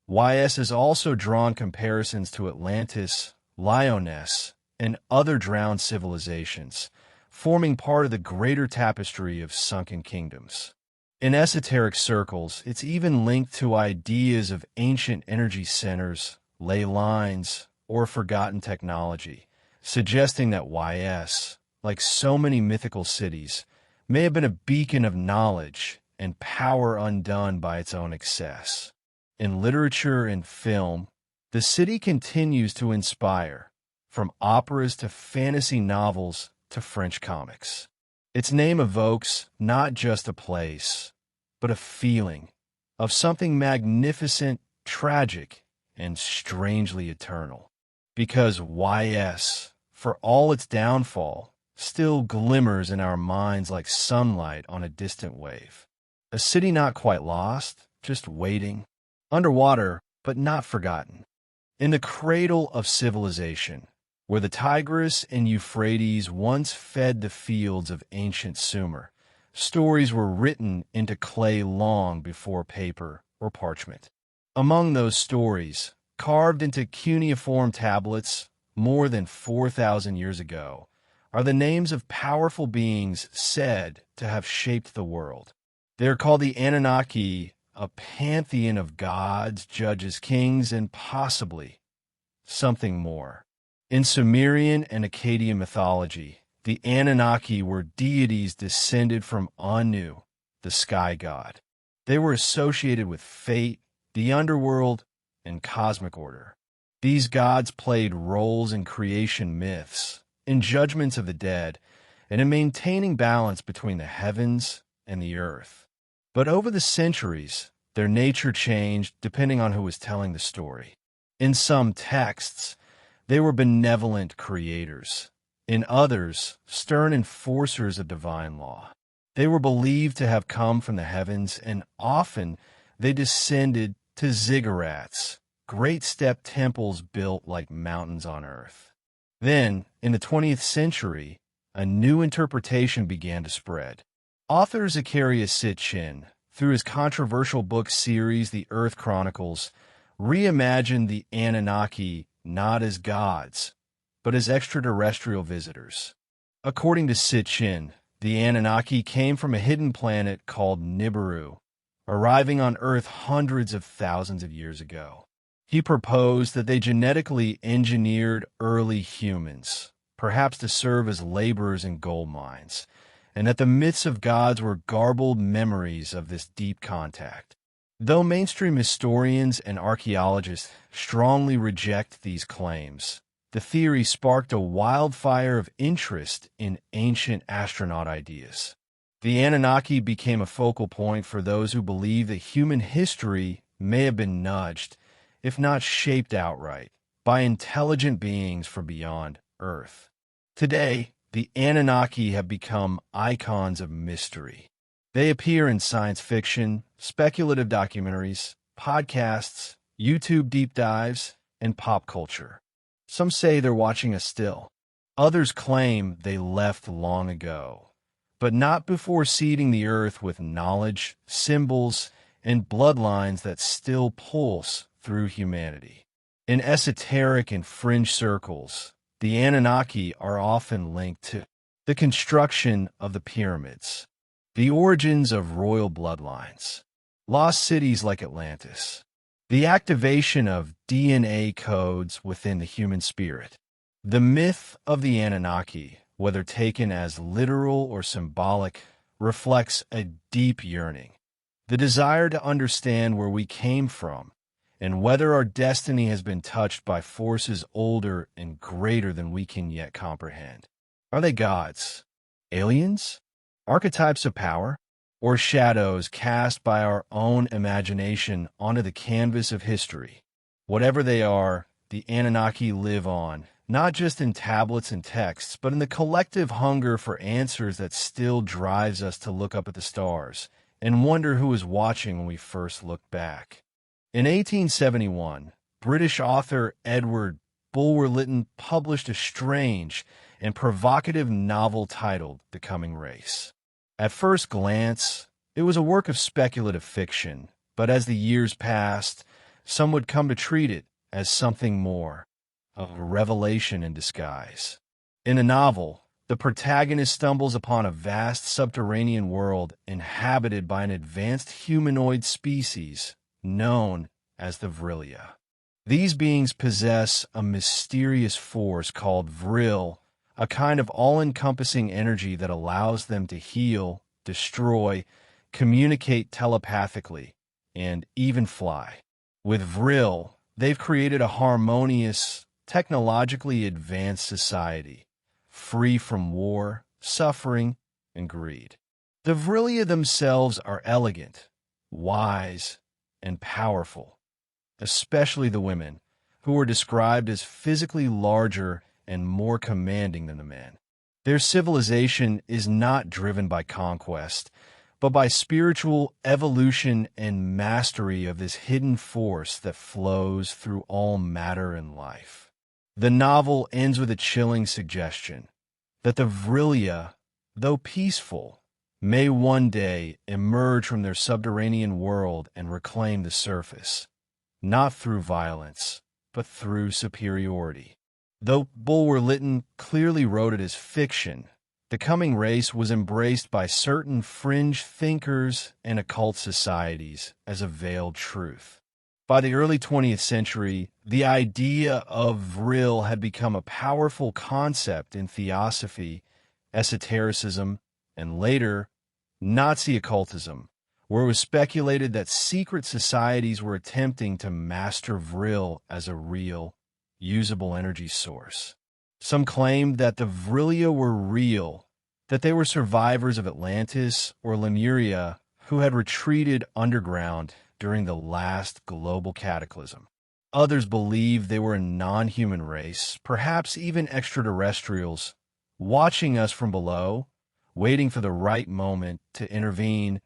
Speaker 1: YS has also drawn comparisons to Atlantis, Lyoness, and other drowned civilizations, forming part of the greater tapestry of sunken kingdoms. In esoteric circles, it's even linked to ideas of ancient energy centers, ley lines, or forgotten technology, suggesting that YS, like so many mythical cities, may have been a beacon of knowledge and power undone by its own excess. In literature and film, the city continues to inspire, from operas to fantasy novels to French comics. Its name evokes not just a place, but a feeling of something magnificent, tragic, and strangely eternal. Because YS, for all its downfall, still glimmers in our minds like sunlight on a distant wave. A city not quite lost, just waiting, underwater, but not forgotten. In the cradle of civilization, where the Tigris and Euphrates once fed the fields of ancient Sumer. Stories were written into clay long before paper or parchment. Among those stories, carved into cuneiform tablets more than 4,000 years ago, are the names of powerful beings said to have shaped the world. They are called the Anunnaki, a pantheon of gods, judges, kings, and possibly something more. In Sumerian and Akkadian mythology, the Anunnaki were deities descended from Anu, the sky god. They were associated with fate, the underworld, and cosmic order. These gods played roles in creation myths, in judgments of the dead, and in maintaining balance between the heavens and the earth. But over the centuries, their nature changed depending on who was telling the story. In some texts, they were benevolent creators. In others, stern enforcers of divine law. They were believed to have come from the heavens, and often they descended to ziggurats, great step temples built like mountains on earth. Then, in the 20th century, a new interpretation began to spread. Author Zecharia Sitchin, through his controversial book series The Earth Chronicles, reimagined the Anunnaki not as gods, but as extraterrestrial visitors. According to Sitchin, the Anunnaki came from a hidden planet called Nibiru, arriving on Earth hundreds of thousands of years ago. He proposed that they genetically engineered early humans, perhaps to serve as laborers in gold mines, and that the myths of gods were garbled memories of this deep contact. Though mainstream historians and archaeologists strongly reject these claims, the theory sparked a wildfire of interest in ancient astronaut ideas. The Anunnaki became a focal point for those who believe that human history may have been nudged, if not shaped outright, by intelligent beings from beyond Earth. Today, the Anunnaki have become icons of mystery. They appear in science fiction, speculative documentaries, podcasts, YouTube deep dives, and pop culture. Some say they're watching us still. Others claim they left long ago, but not before seeding the earth with knowledge, symbols, and bloodlines that still pulse through humanity. In esoteric and fringe circles, the Anunnaki are often linked to the construction of the pyramids, the origins of royal bloodlines, lost cities like Atlantis, the activation of DNA codes within the human spirit. The myth of the Anunnaki, whether taken as literal or symbolic, reflects a deep yearning, the desire to understand where we came from and whether our destiny has been touched by forces older and greater than we can yet comprehend. Are they gods, aliens, archetypes of power, or shadows cast by our own imagination onto the canvas of history? Whatever they are, the Anunnaki live on, not just in tablets and texts, but in the collective hunger for answers that still drives us to look up at the stars and wonder who was watching when we first looked back. In 1871, British author Edward Bulwer-Lytton published a strange and provocative novel titled The Coming Race. At first glance, it was a work of speculative fiction, but as the years passed, some would come to treat it as something more, a revelation in disguise. In a novel, the protagonist stumbles upon a vast subterranean world inhabited by an advanced humanoid species known as the Vril-ya. These beings possess a mysterious force called Vril, a kind of all-encompassing energy that allows them to heal, destroy, communicate telepathically, and even fly. With Vril, they've created a harmonious, technologically advanced society, free from war, suffering, and greed. The Vril-ya themselves are elegant, wise, and powerful, especially the women, who are described as physically larger and more commanding than the men. Their civilization is not driven by conquest, but by spiritual evolution and mastery of this hidden force that flows through all matter and life. The novel ends with a chilling suggestion that the Vril-ya, though peaceful, may one day emerge from their subterranean world and reclaim the surface, not through violence, but through superiority. Though Bulwer-Lytton clearly wrote it as fiction, the coming race was embraced by certain fringe thinkers and occult societies as a veiled truth. By the early 20th century, the idea of Vril had become a powerful concept in theosophy, esotericism, and later, Nazi occultism, where it was speculated that secret societies were attempting to master Vril as a real, usable energy source. Some claimed that the Vril-ya were real, that they were survivors of Atlantis or Lemuria who had retreated underground during the last global cataclysm. Others believed they were a non-human race, perhaps even extraterrestrials, watching us from below, waiting for the right moment to intervene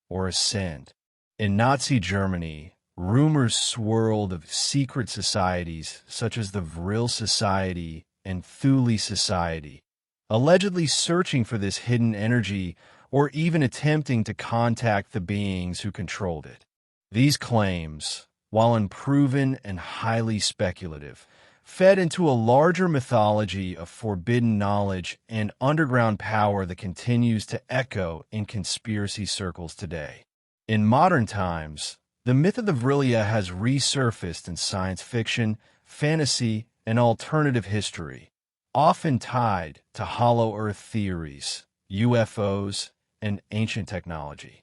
Speaker 1: or ascend. In Nazi Germany, rumors swirled of secret societies such as the Vril Society and Thule Society, allegedly searching for this hidden energy or even attempting to contact the beings who controlled it. These claims, while unproven and highly speculative, fed into a larger mythology of forbidden knowledge and underground power that continues to echo in conspiracy circles today. In modern times, the myth of the Vril-ya has resurfaced in science fiction, fantasy, and alternative history, often tied to hollow earth theories, UFOs, and ancient technology.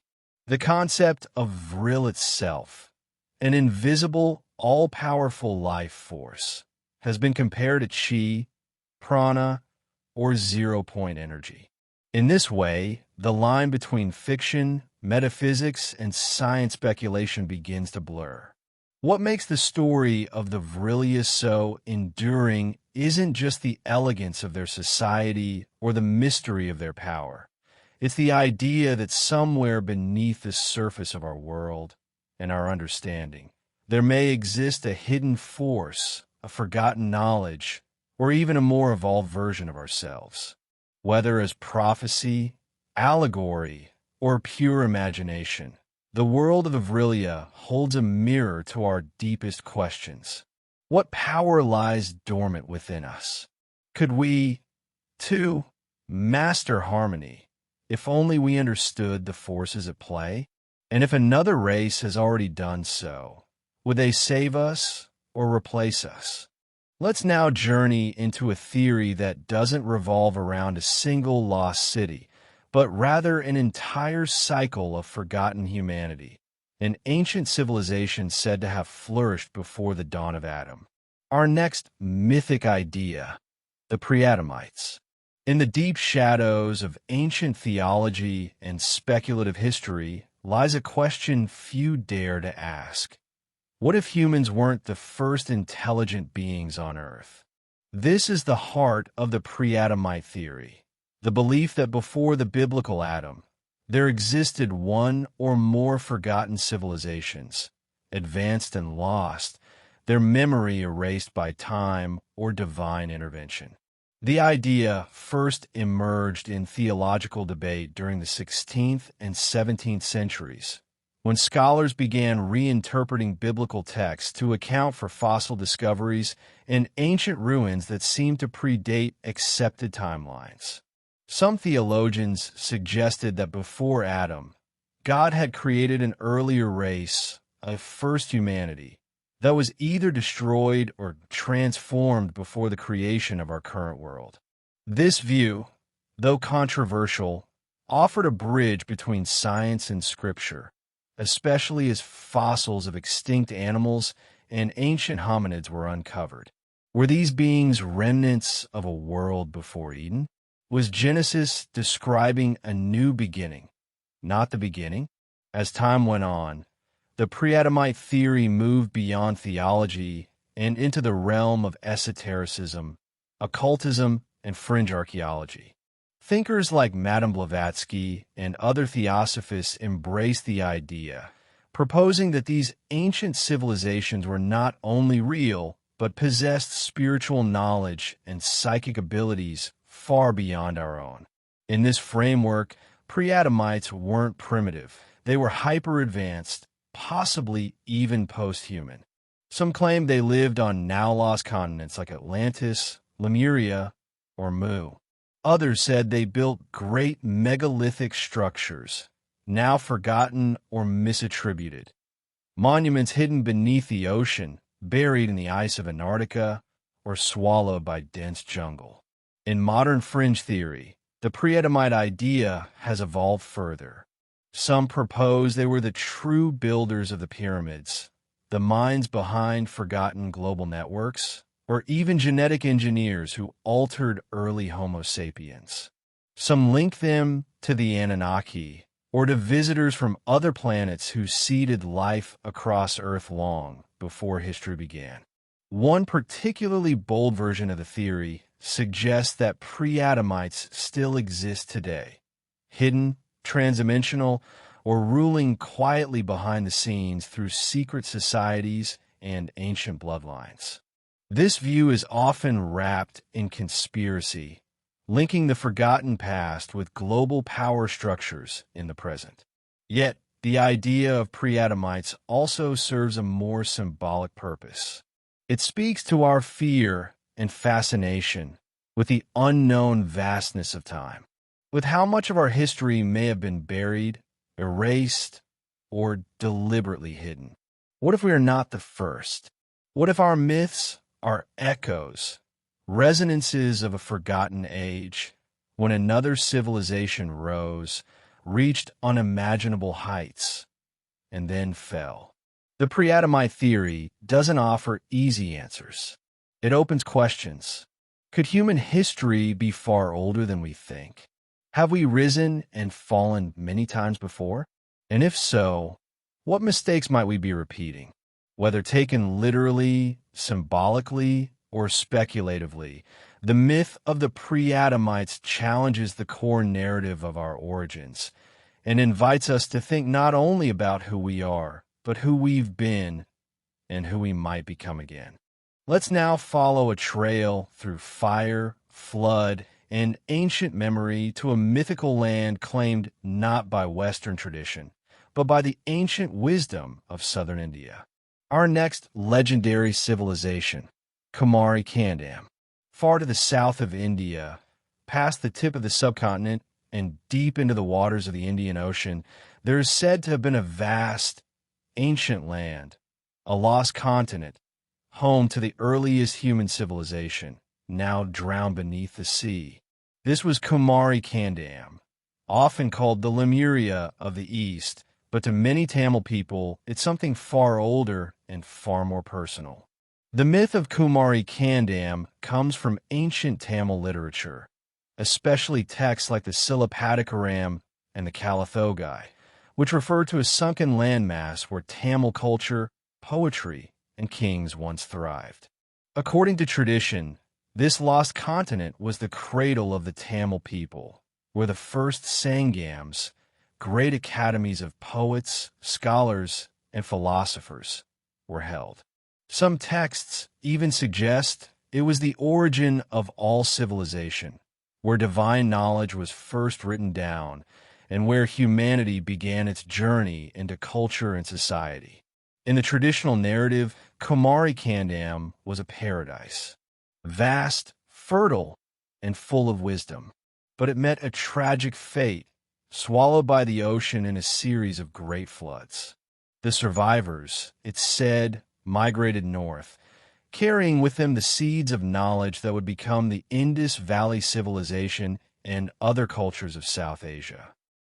Speaker 1: The concept of Vril itself, an invisible, all-powerful life force, has been compared to chi, prana, or zero-point energy. In this way, the line between fiction, metaphysics, and science speculation begins to blur. What makes the story of the Vril-ya so enduring isn't just the elegance of their society or the mystery of their power. It's the idea that somewhere beneath the surface of our world and our understanding, there may exist a hidden force, a forgotten knowledge, or even a more evolved version of ourselves. Whether as prophecy, allegory, or pure imagination, the world of the Vril-ya holds a mirror to our deepest questions. What power lies dormant within us? Could we, too, master harmony if only we understood the forces at play? And if another race has already done so, would they save us or replace us? Let's now journey into a theory that doesn't revolve around a single lost city, but rather an entire cycle of forgotten humanity, an ancient civilization said to have flourished before the dawn of Adam. Our next mythic idea, the Pre-Adamites. In the deep shadows of ancient theology and speculative history lies a question few dare to ask. What if humans weren't the first intelligent beings on Earth? This is the heart of the Pre-Adamite theory, the belief that before the biblical Adam, there existed one or more forgotten civilizations, advanced and lost, their memory erased by time or divine intervention. The idea first emerged in theological debate during the 16th and 17th centuries, when scholars began reinterpreting biblical texts to account for fossil discoveries and ancient ruins that seemed to predate accepted timelines. Some theologians suggested that before Adam, God had created an earlier race, a first humanity, that was either destroyed or transformed before the creation of our current world. This view, though controversial, offered a bridge between science and scripture, especially as fossils of extinct animals and ancient hominids were uncovered. Were these beings remnants of a world before Eden? Was Genesis describing a new beginning, not the beginning? As time went on, the Pre-Adamite theory moved beyond theology and into the realm of esotericism, occultism, and fringe archaeology. Thinkers like Madame Blavatsky and other theosophists embraced the idea, proposing that these ancient civilizations were not only real, but possessed spiritual knowledge and psychic abilities far beyond our own. In this framework, Pre-Adamites weren't primitive. They were hyper-advanced, possibly even post-human. Some claim they lived on now-lost continents like Atlantis, Lemuria, or Mu. Others said they built great megalithic structures, now forgotten or misattributed. Monuments hidden beneath the ocean, buried in the ice of Antarctica, or swallowed by dense jungle. In modern fringe theory, the Pre-Adamite idea has evolved further. Some propose they were the true builders of the pyramids, the minds behind forgotten global networks, or even genetic engineers who altered early Homo sapiens. Some link them to the Anunnaki, or to visitors from other planets who seeded life across Earth long before history began. One particularly bold version of the theory suggests that Pre-Adamites still exist today, hidden, transdimensional, or ruling quietly behind the scenes through secret societies and ancient bloodlines. This view is often wrapped in conspiracy, linking the forgotten past with global power structures in the present. Yet, the idea of Pre-Adamites also serves a more symbolic purpose. It speaks to our fear and fascination with the unknown vastness of time, with how much of our history may have been buried, erased, or deliberately hidden. What if we are not the first? What if our myths are echoes, resonances of a forgotten age, when another civilization rose, reached unimaginable heights, and then fell? The Pre-Adamite theory doesn't offer easy answers. It opens questions. Could human history be far older than we think? Have we risen and fallen many times before? And if so, what mistakes might we be repeating? Whether taken literally, symbolically, or speculatively, the myth of the Pre-Adamites challenges the core narrative of our origins and invites us to think not only about who we are, but who we've been and who we might become again. Let's now follow a trail through fire, flood, and ancient memory to a mythical land claimed not by Western tradition, but by the ancient wisdom of southern India. Our next legendary civilization, Kumari Kandam. Far to the south of India, past the tip of the subcontinent and deep into the waters of the Indian Ocean, there is said to have been a vast, ancient land, a lost continent, home to the earliest human civilization, now drowned beneath the sea. This was Kumari Kandam, often called the Lemuria of the East, but to many Tamil people, it's something far older and far more personal. The myth of Kumari Kandam comes from ancient Tamil literature, especially texts like the Silappatikaram and the Kalathogai, which refer to a sunken landmass where Tamil culture, poetry, and kings once thrived. According to tradition, this lost continent was the cradle of the Tamil people, where the first Sangams, great academies of poets, scholars, and philosophers, were held. Some texts even suggest it was the origin of all civilization, where divine knowledge was first written down, and where humanity began its journey into culture and society. In the traditional narrative, Kumari Kandam was a paradise, vast, fertile, and full of wisdom. But it met a tragic fate, swallowed by the ocean in a series of great floods. The survivors, it's said, migrated north, carrying with them the seeds of knowledge that would become the Indus Valley civilization and other cultures of South Asia.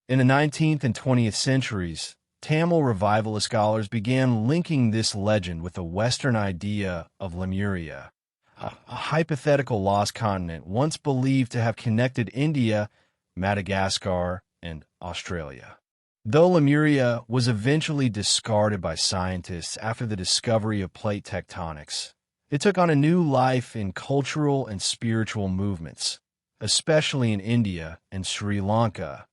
Speaker 1: In the 19th and 20th centuries, Tamil revivalist scholars began linking this legend with the Western idea of Lemuria, a hypothetical lost continent once believed to have connected India, Madagascar, and Australia. Though Lemuria was eventually discarded by scientists after the discovery of plate tectonics, it took on a new life in cultural and spiritual movements, especially in India and Sri Lanka,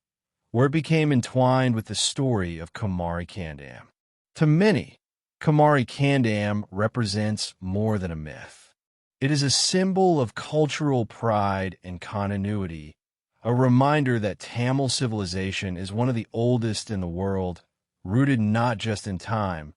Speaker 1: where it became entwined with the story of Kumari Kandam. To many, Kumari Kandam represents more than a myth. It is a symbol of cultural pride and continuity, a reminder that Tamil civilization is one of the oldest in the world, rooted not just in time,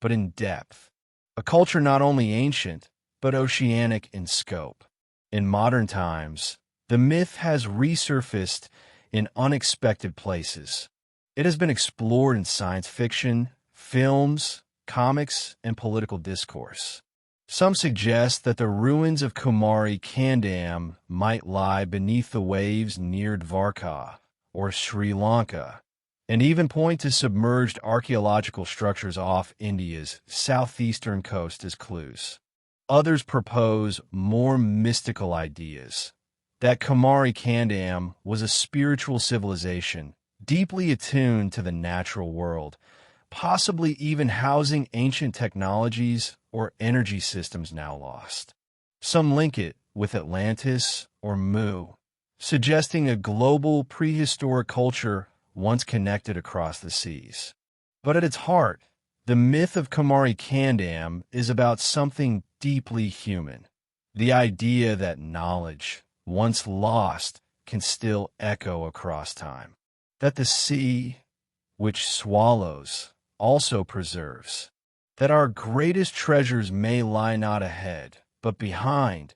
Speaker 1: but in depth. A culture not only ancient, but oceanic in scope. In modern times, the myth has resurfaced in unexpected places. It has been explored in science fiction, films, comics, and political discourse. Some suggest that the ruins of Kumari Kandam might lie beneath the waves near Dvarka or Sri Lanka, and even point to submerged archaeological structures off India's southeastern coast as clues. Others propose more mystical ideas, that Kumari Kandam was a spiritual civilization deeply attuned to the natural world, possibly even housing ancient technologies or energy systems now lost. Some link it with Atlantis or Mu, suggesting a global prehistoric culture once connected across the seas. But at its heart, the myth of Kumari Kandam is about something deeply human, the idea that knowledge, once lost, can still echo across time, that the sea, which swallows, also preserves, that our greatest treasures may lie not ahead, but behind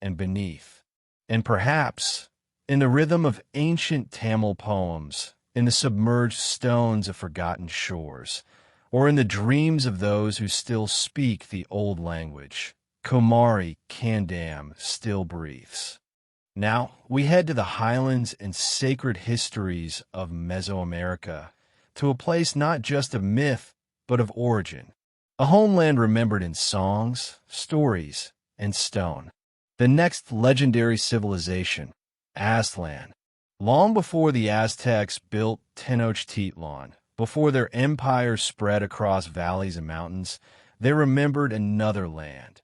Speaker 1: and beneath, and perhaps in the rhythm of ancient Tamil poems, in the submerged stones of forgotten shores, or in the dreams of those who still speak the old language, Kumari Kandam still breathes. Now, we head to the highlands and sacred histories of Mesoamerica, to a place not just of myth, but of origin. A homeland remembered in songs, stories, and stone. The next legendary civilization, Aztlan. Long before the Aztecs built Tenochtitlan, before their empire spread across valleys and mountains, they remembered another land,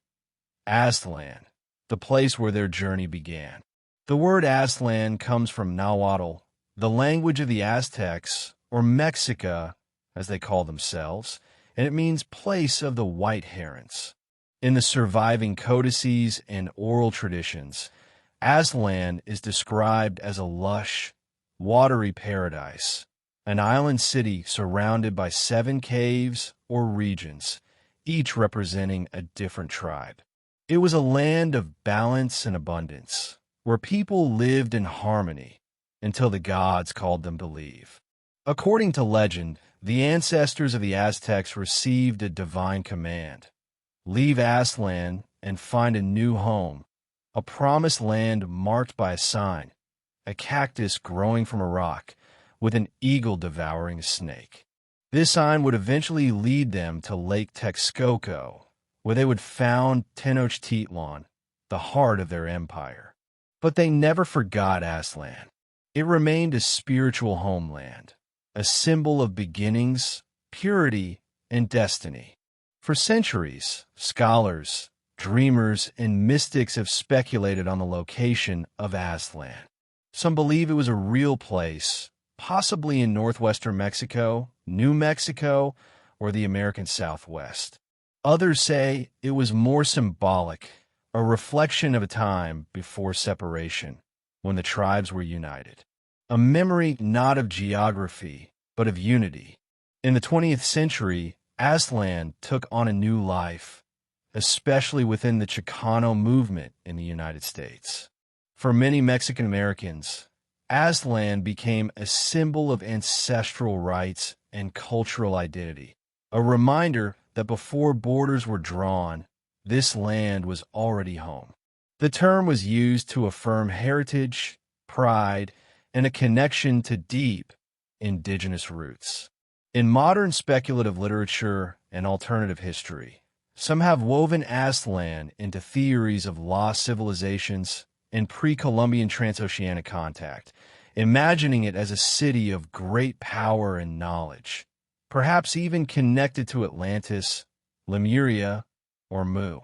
Speaker 1: Aztlan, the place where their journey began. The word Aztlan comes from Nahuatl, the language of the Aztecs, or Mexica, as they call themselves, and it means place of the white herons. In the surviving codices and oral traditions, Aztlan is described as a lush, watery paradise, an island city surrounded by 7 caves or regions, each representing a different tribe. It was a land of balance and abundance, where people lived in harmony until the gods called them to leave. According to legend, the ancestors of the Aztecs received a divine command: leave Aztlan and find a new home, a promised land marked by a sign, a cactus growing from a rock, with an eagle devouring a snake. This sign would eventually lead them to Lake Texcoco, where they would found Tenochtitlan, the heart of their empire. But they never forgot Aztlan. It remained a spiritual homeland, a symbol of beginnings, purity, and destiny. For centuries, scholars, dreamers, and mystics have speculated on the location of Aztlan. Some believe it was a real place, possibly in northwestern Mexico, New Mexico, or the American Southwest. Others say it was more symbolic, a reflection of a time before separation, when the tribes were united. A memory not of geography, but of unity. In the 20th century, Aztlan took on a new life, especially within the Chicano movement in the United States. For many Mexican Americans, Aztlan became a symbol of ancestral rights and cultural identity, a reminder that before borders were drawn, this land was already home. The term was used to affirm heritage, pride, and a connection to deep indigenous roots. In modern speculative literature and alternative history, some have woven Aztlan into theories of lost civilizations and pre-Columbian transoceanic contact, imagining it as a city of great power and knowledge, perhaps even connected to Atlantis, Lemuria, or Mu.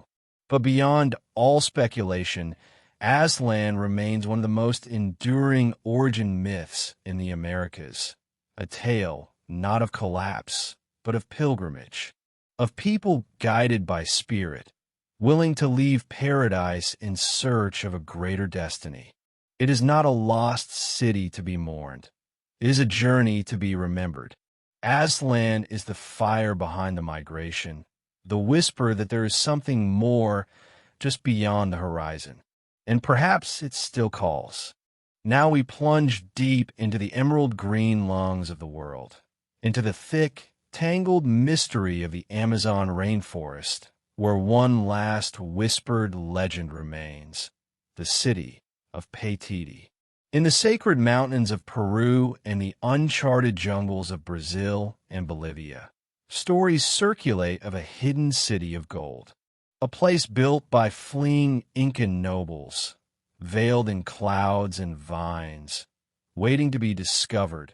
Speaker 1: But beyond all speculation, Aztlan remains one of the most enduring origin myths in the Americas, a tale not of collapse, but of pilgrimage, of people guided by spirit, willing to leave paradise in search of a greater destiny. It is not a lost city to be mourned. It is a journey to be remembered. Aslan is the fire behind the migration, the whisper that there is something more just beyond the horizon. And perhaps it still calls. Now we plunge deep into the emerald green lungs of the world, into the thick, tangled mystery of the Amazon rainforest, where one last whispered legend remains, the city of Paititi. In the sacred mountains of Peru and the uncharted jungles of Brazil and Bolivia, stories circulate of a hidden city of gold, a place built by fleeing Incan nobles, veiled in clouds and vines, waiting to be discovered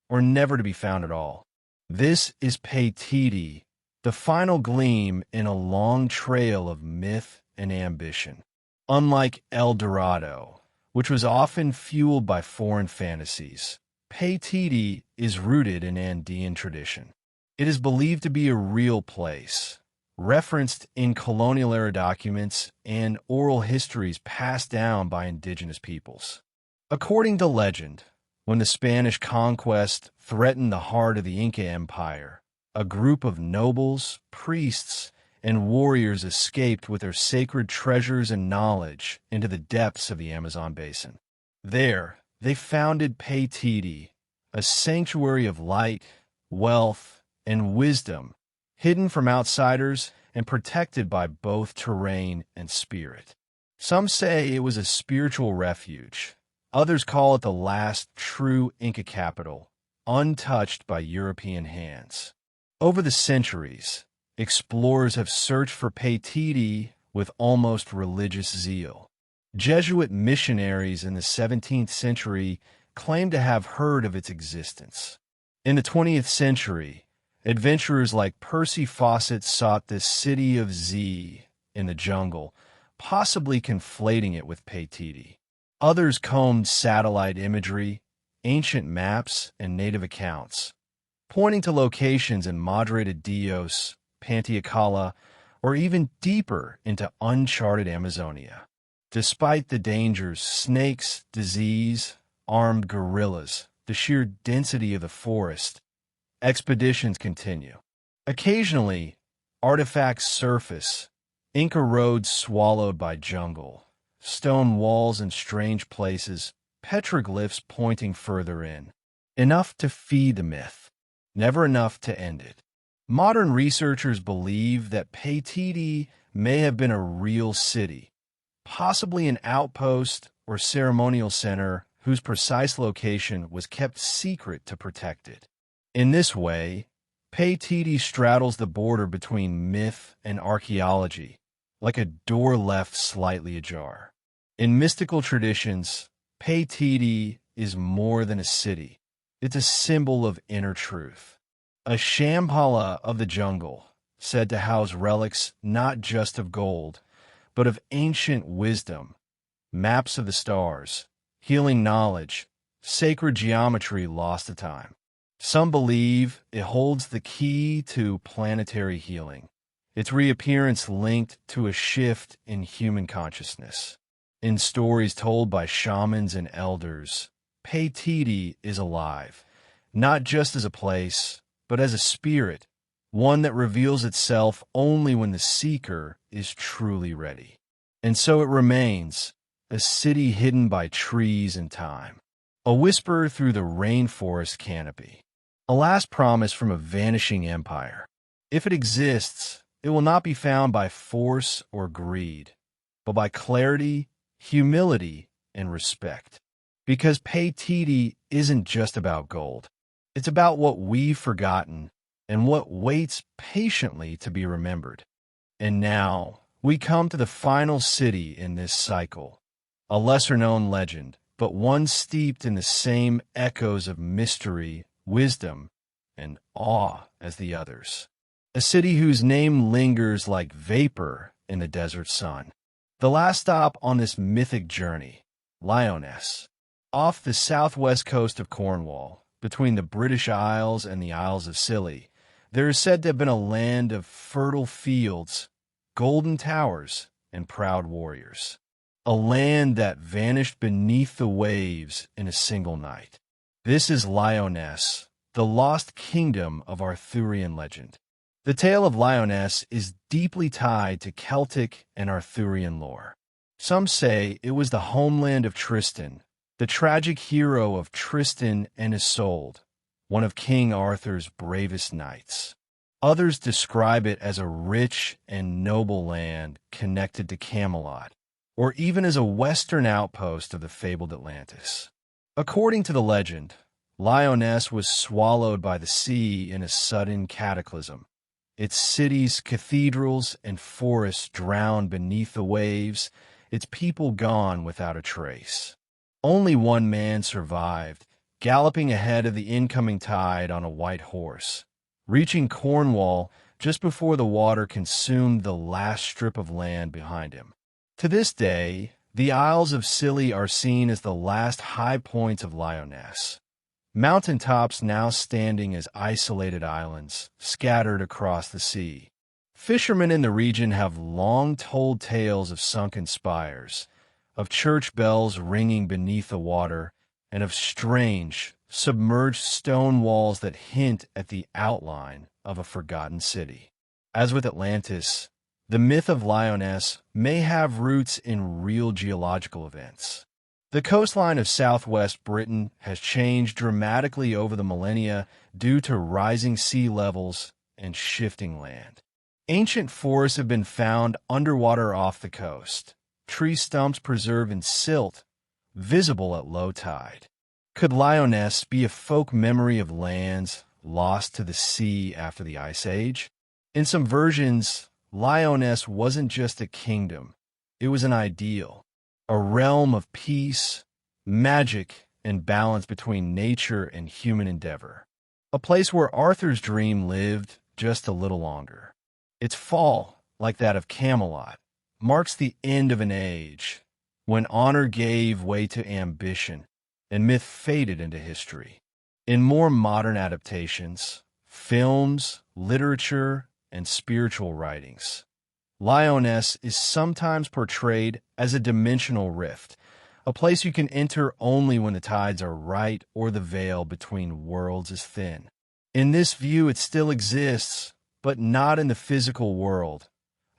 Speaker 1: or never to be found at all. This is Paititi, the final gleam in a long trail of myth and ambition. Unlike El Dorado, which was often fueled by foreign fantasies, Paititi is rooted in Andean tradition. It is believed to be a real place, referenced in colonial-era documents and oral histories passed down by indigenous peoples. According to legend, when the Spanish conquest threatened the heart of the Inca Empire, a group of nobles, priests, and warriors escaped with their sacred treasures and knowledge into the depths of the Amazon basin. There, they founded Paititi, a sanctuary of light, wealth, and wisdom, hidden from outsiders and protected by both terrain and spirit. Some say it was a spiritual refuge. Others call it the last true Inca capital, untouched by European hands. Over the centuries, explorers have searched for Paititi with almost religious zeal. Jesuit missionaries in the 17th century claimed to have heard of its existence. In the 20th century, adventurers like Percy Fawcett sought this city of Z in the jungle, possibly conflating it with Paititi. Others combed satellite imagery, ancient maps, and native accounts, pointing to locations in Madre de Dios, Pantiacala, or even deeper into uncharted Amazonia. Despite the dangers, snakes, disease, armed guerrillas, the sheer density of the forest, expeditions continue. Occasionally, artifacts surface, Inca roads swallowed by jungle, stone walls in strange places, petroglyphs pointing further in. Enough to feed the myth, never enough to end it. Modern researchers believe that Paititi may have been a real city, possibly an outpost or ceremonial center whose precise location was kept secret to protect it. In this way, Paititi straddles the border between myth and archaeology, like a door left slightly ajar. In mystical traditions, Paititi is more than a city. It's a symbol of inner truth. A Shambhala of the jungle, said to house relics not just of gold, but of ancient wisdom, maps of the stars, healing knowledge, sacred geometry lost to time. Some believe it holds the key to planetary healing, its reappearance linked to a shift in human consciousness. In stories told by shamans and elders, Paititi is alive, not just as a place, but as a spirit, one that reveals itself only when the seeker is truly ready. And so it remains, a city hidden by trees and time, a whisper through the rainforest canopy, a last promise from a vanishing empire. If it exists, it will not be found by force or greed, but by clarity, humility, and respect. Because Paititi isn't just about gold. It's about what we've forgotten and what waits patiently to be remembered. And now, we come to the final city in this cycle, a lesser-known legend, but one steeped in the same echoes of mystery, wisdom, and awe as the others. A city whose name lingers like vapor in the desert sun. The last stop on this mythic journey, Lyonesse, off the southwest coast of Cornwall, between the British Isles and the Isles of Scilly, There is said to have been a land of fertile fields, golden towers, and proud warriors. A land that vanished beneath the waves in a single night. This is Lyonesse, the lost kingdom of Arthurian legend. The tale of Lyonesse is deeply tied to Celtic and Arthurian lore. Some say it was the homeland of Tristan, the tragic hero of Tristan and Isolde, one of King Arthur's bravest knights. Others describe it as a rich and noble land connected to Camelot, or even as a western outpost of the fabled Atlantis. According to the legend, Lyonesse was swallowed by the sea in a sudden cataclysm. Its cities, cathedrals, and forests drowned beneath the waves, its people gone without a trace. Only one man survived, galloping ahead of the incoming tide on a white horse, reaching Cornwall just before the water consumed the last strip of land behind him. To this day, the Isles of Scilly are seen as the last high points of Lyonesse. Mountaintops now standing as isolated islands, scattered across the sea. Fishermen in the region have long told tales of sunken spires, of church bells ringing beneath the water, and of strange, submerged stone walls that hint at the outline of a forgotten city. As with Atlantis, the myth of Lyonesse may have roots in real geological events. The coastline of southwest Britain has changed dramatically over the millennia due to rising sea levels and shifting land. Ancient forests have been found underwater off the coast, tree stumps preserved in silt, visible at low tide. Could Lyonesse be a folk memory of lands lost to the sea after the Ice Age? In some versions, Lyonesse wasn't just a kingdom, it was an ideal. A realm of peace, magic, and balance between nature and human endeavor. A place where Arthur's dream lived just a little longer. Its fall, like that of Camelot, marks the end of an age when honor gave way to ambition and myth faded into history. In more modern adaptations, films, literature, and spiritual writings, Lyonesse is sometimes portrayed as a dimensional rift, a place you can enter only when the tides are right or the veil between worlds is thin. In this view, it still exists, but not in the physical world,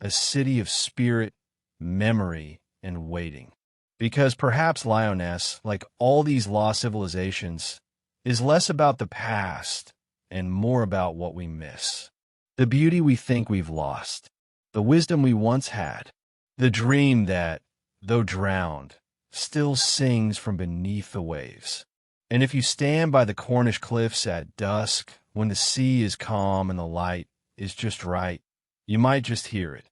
Speaker 1: a city of spirit, memory, and waiting. Because perhaps Lyonesse, like all these lost civilizations, is less about the past and more about what we miss. The beauty we think we've lost. The wisdom we once had, the dream that, though drowned, still sings from beneath the waves. And if you stand by the Cornish cliffs at dusk, when the sea is calm and the light is just right, you might just hear it.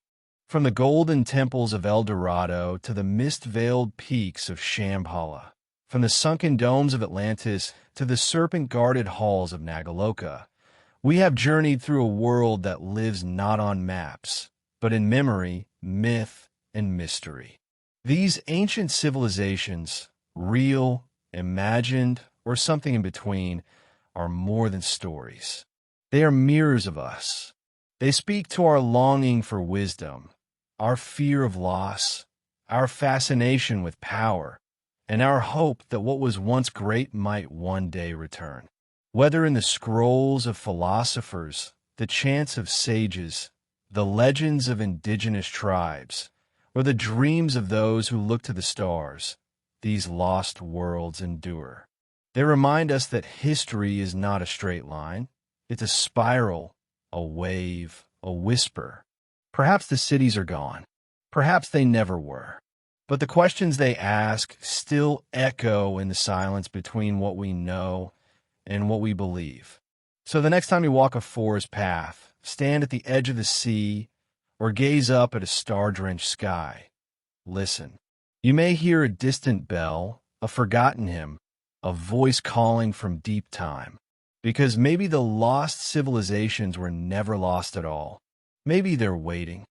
Speaker 1: From the golden temples of Dorado to the mist-veiled peaks of Shambhala, from the sunken domes of Atlantis to the serpent-guarded halls of Nāgaloka, we have journeyed through a world that lives not on maps, but in memory, myth, and mystery. These ancient civilizations, real, imagined, or something in between, are more than stories. They are mirrors of us. They speak to our longing for wisdom, our fear of loss, our fascination with power, and our hope that what was once great might one day return. Whether in the scrolls of philosophers, the chants of sages, the legends of indigenous tribes, or the dreams of those who look to the stars, these lost worlds endure. They remind us that history is not a straight line. It's a spiral, a wave, a whisper. Perhaps the cities are gone. Perhaps they never were. But the questions they ask still echo in the silence between what we know and what we believe. So the next time you walk a forest path, stand at the edge of the sea, or gaze up at a star-drenched sky, listen. You may hear a distant bell, a forgotten hymn, a voice calling from deep time. Because maybe the lost civilizations were never lost at all. Maybe they're waiting.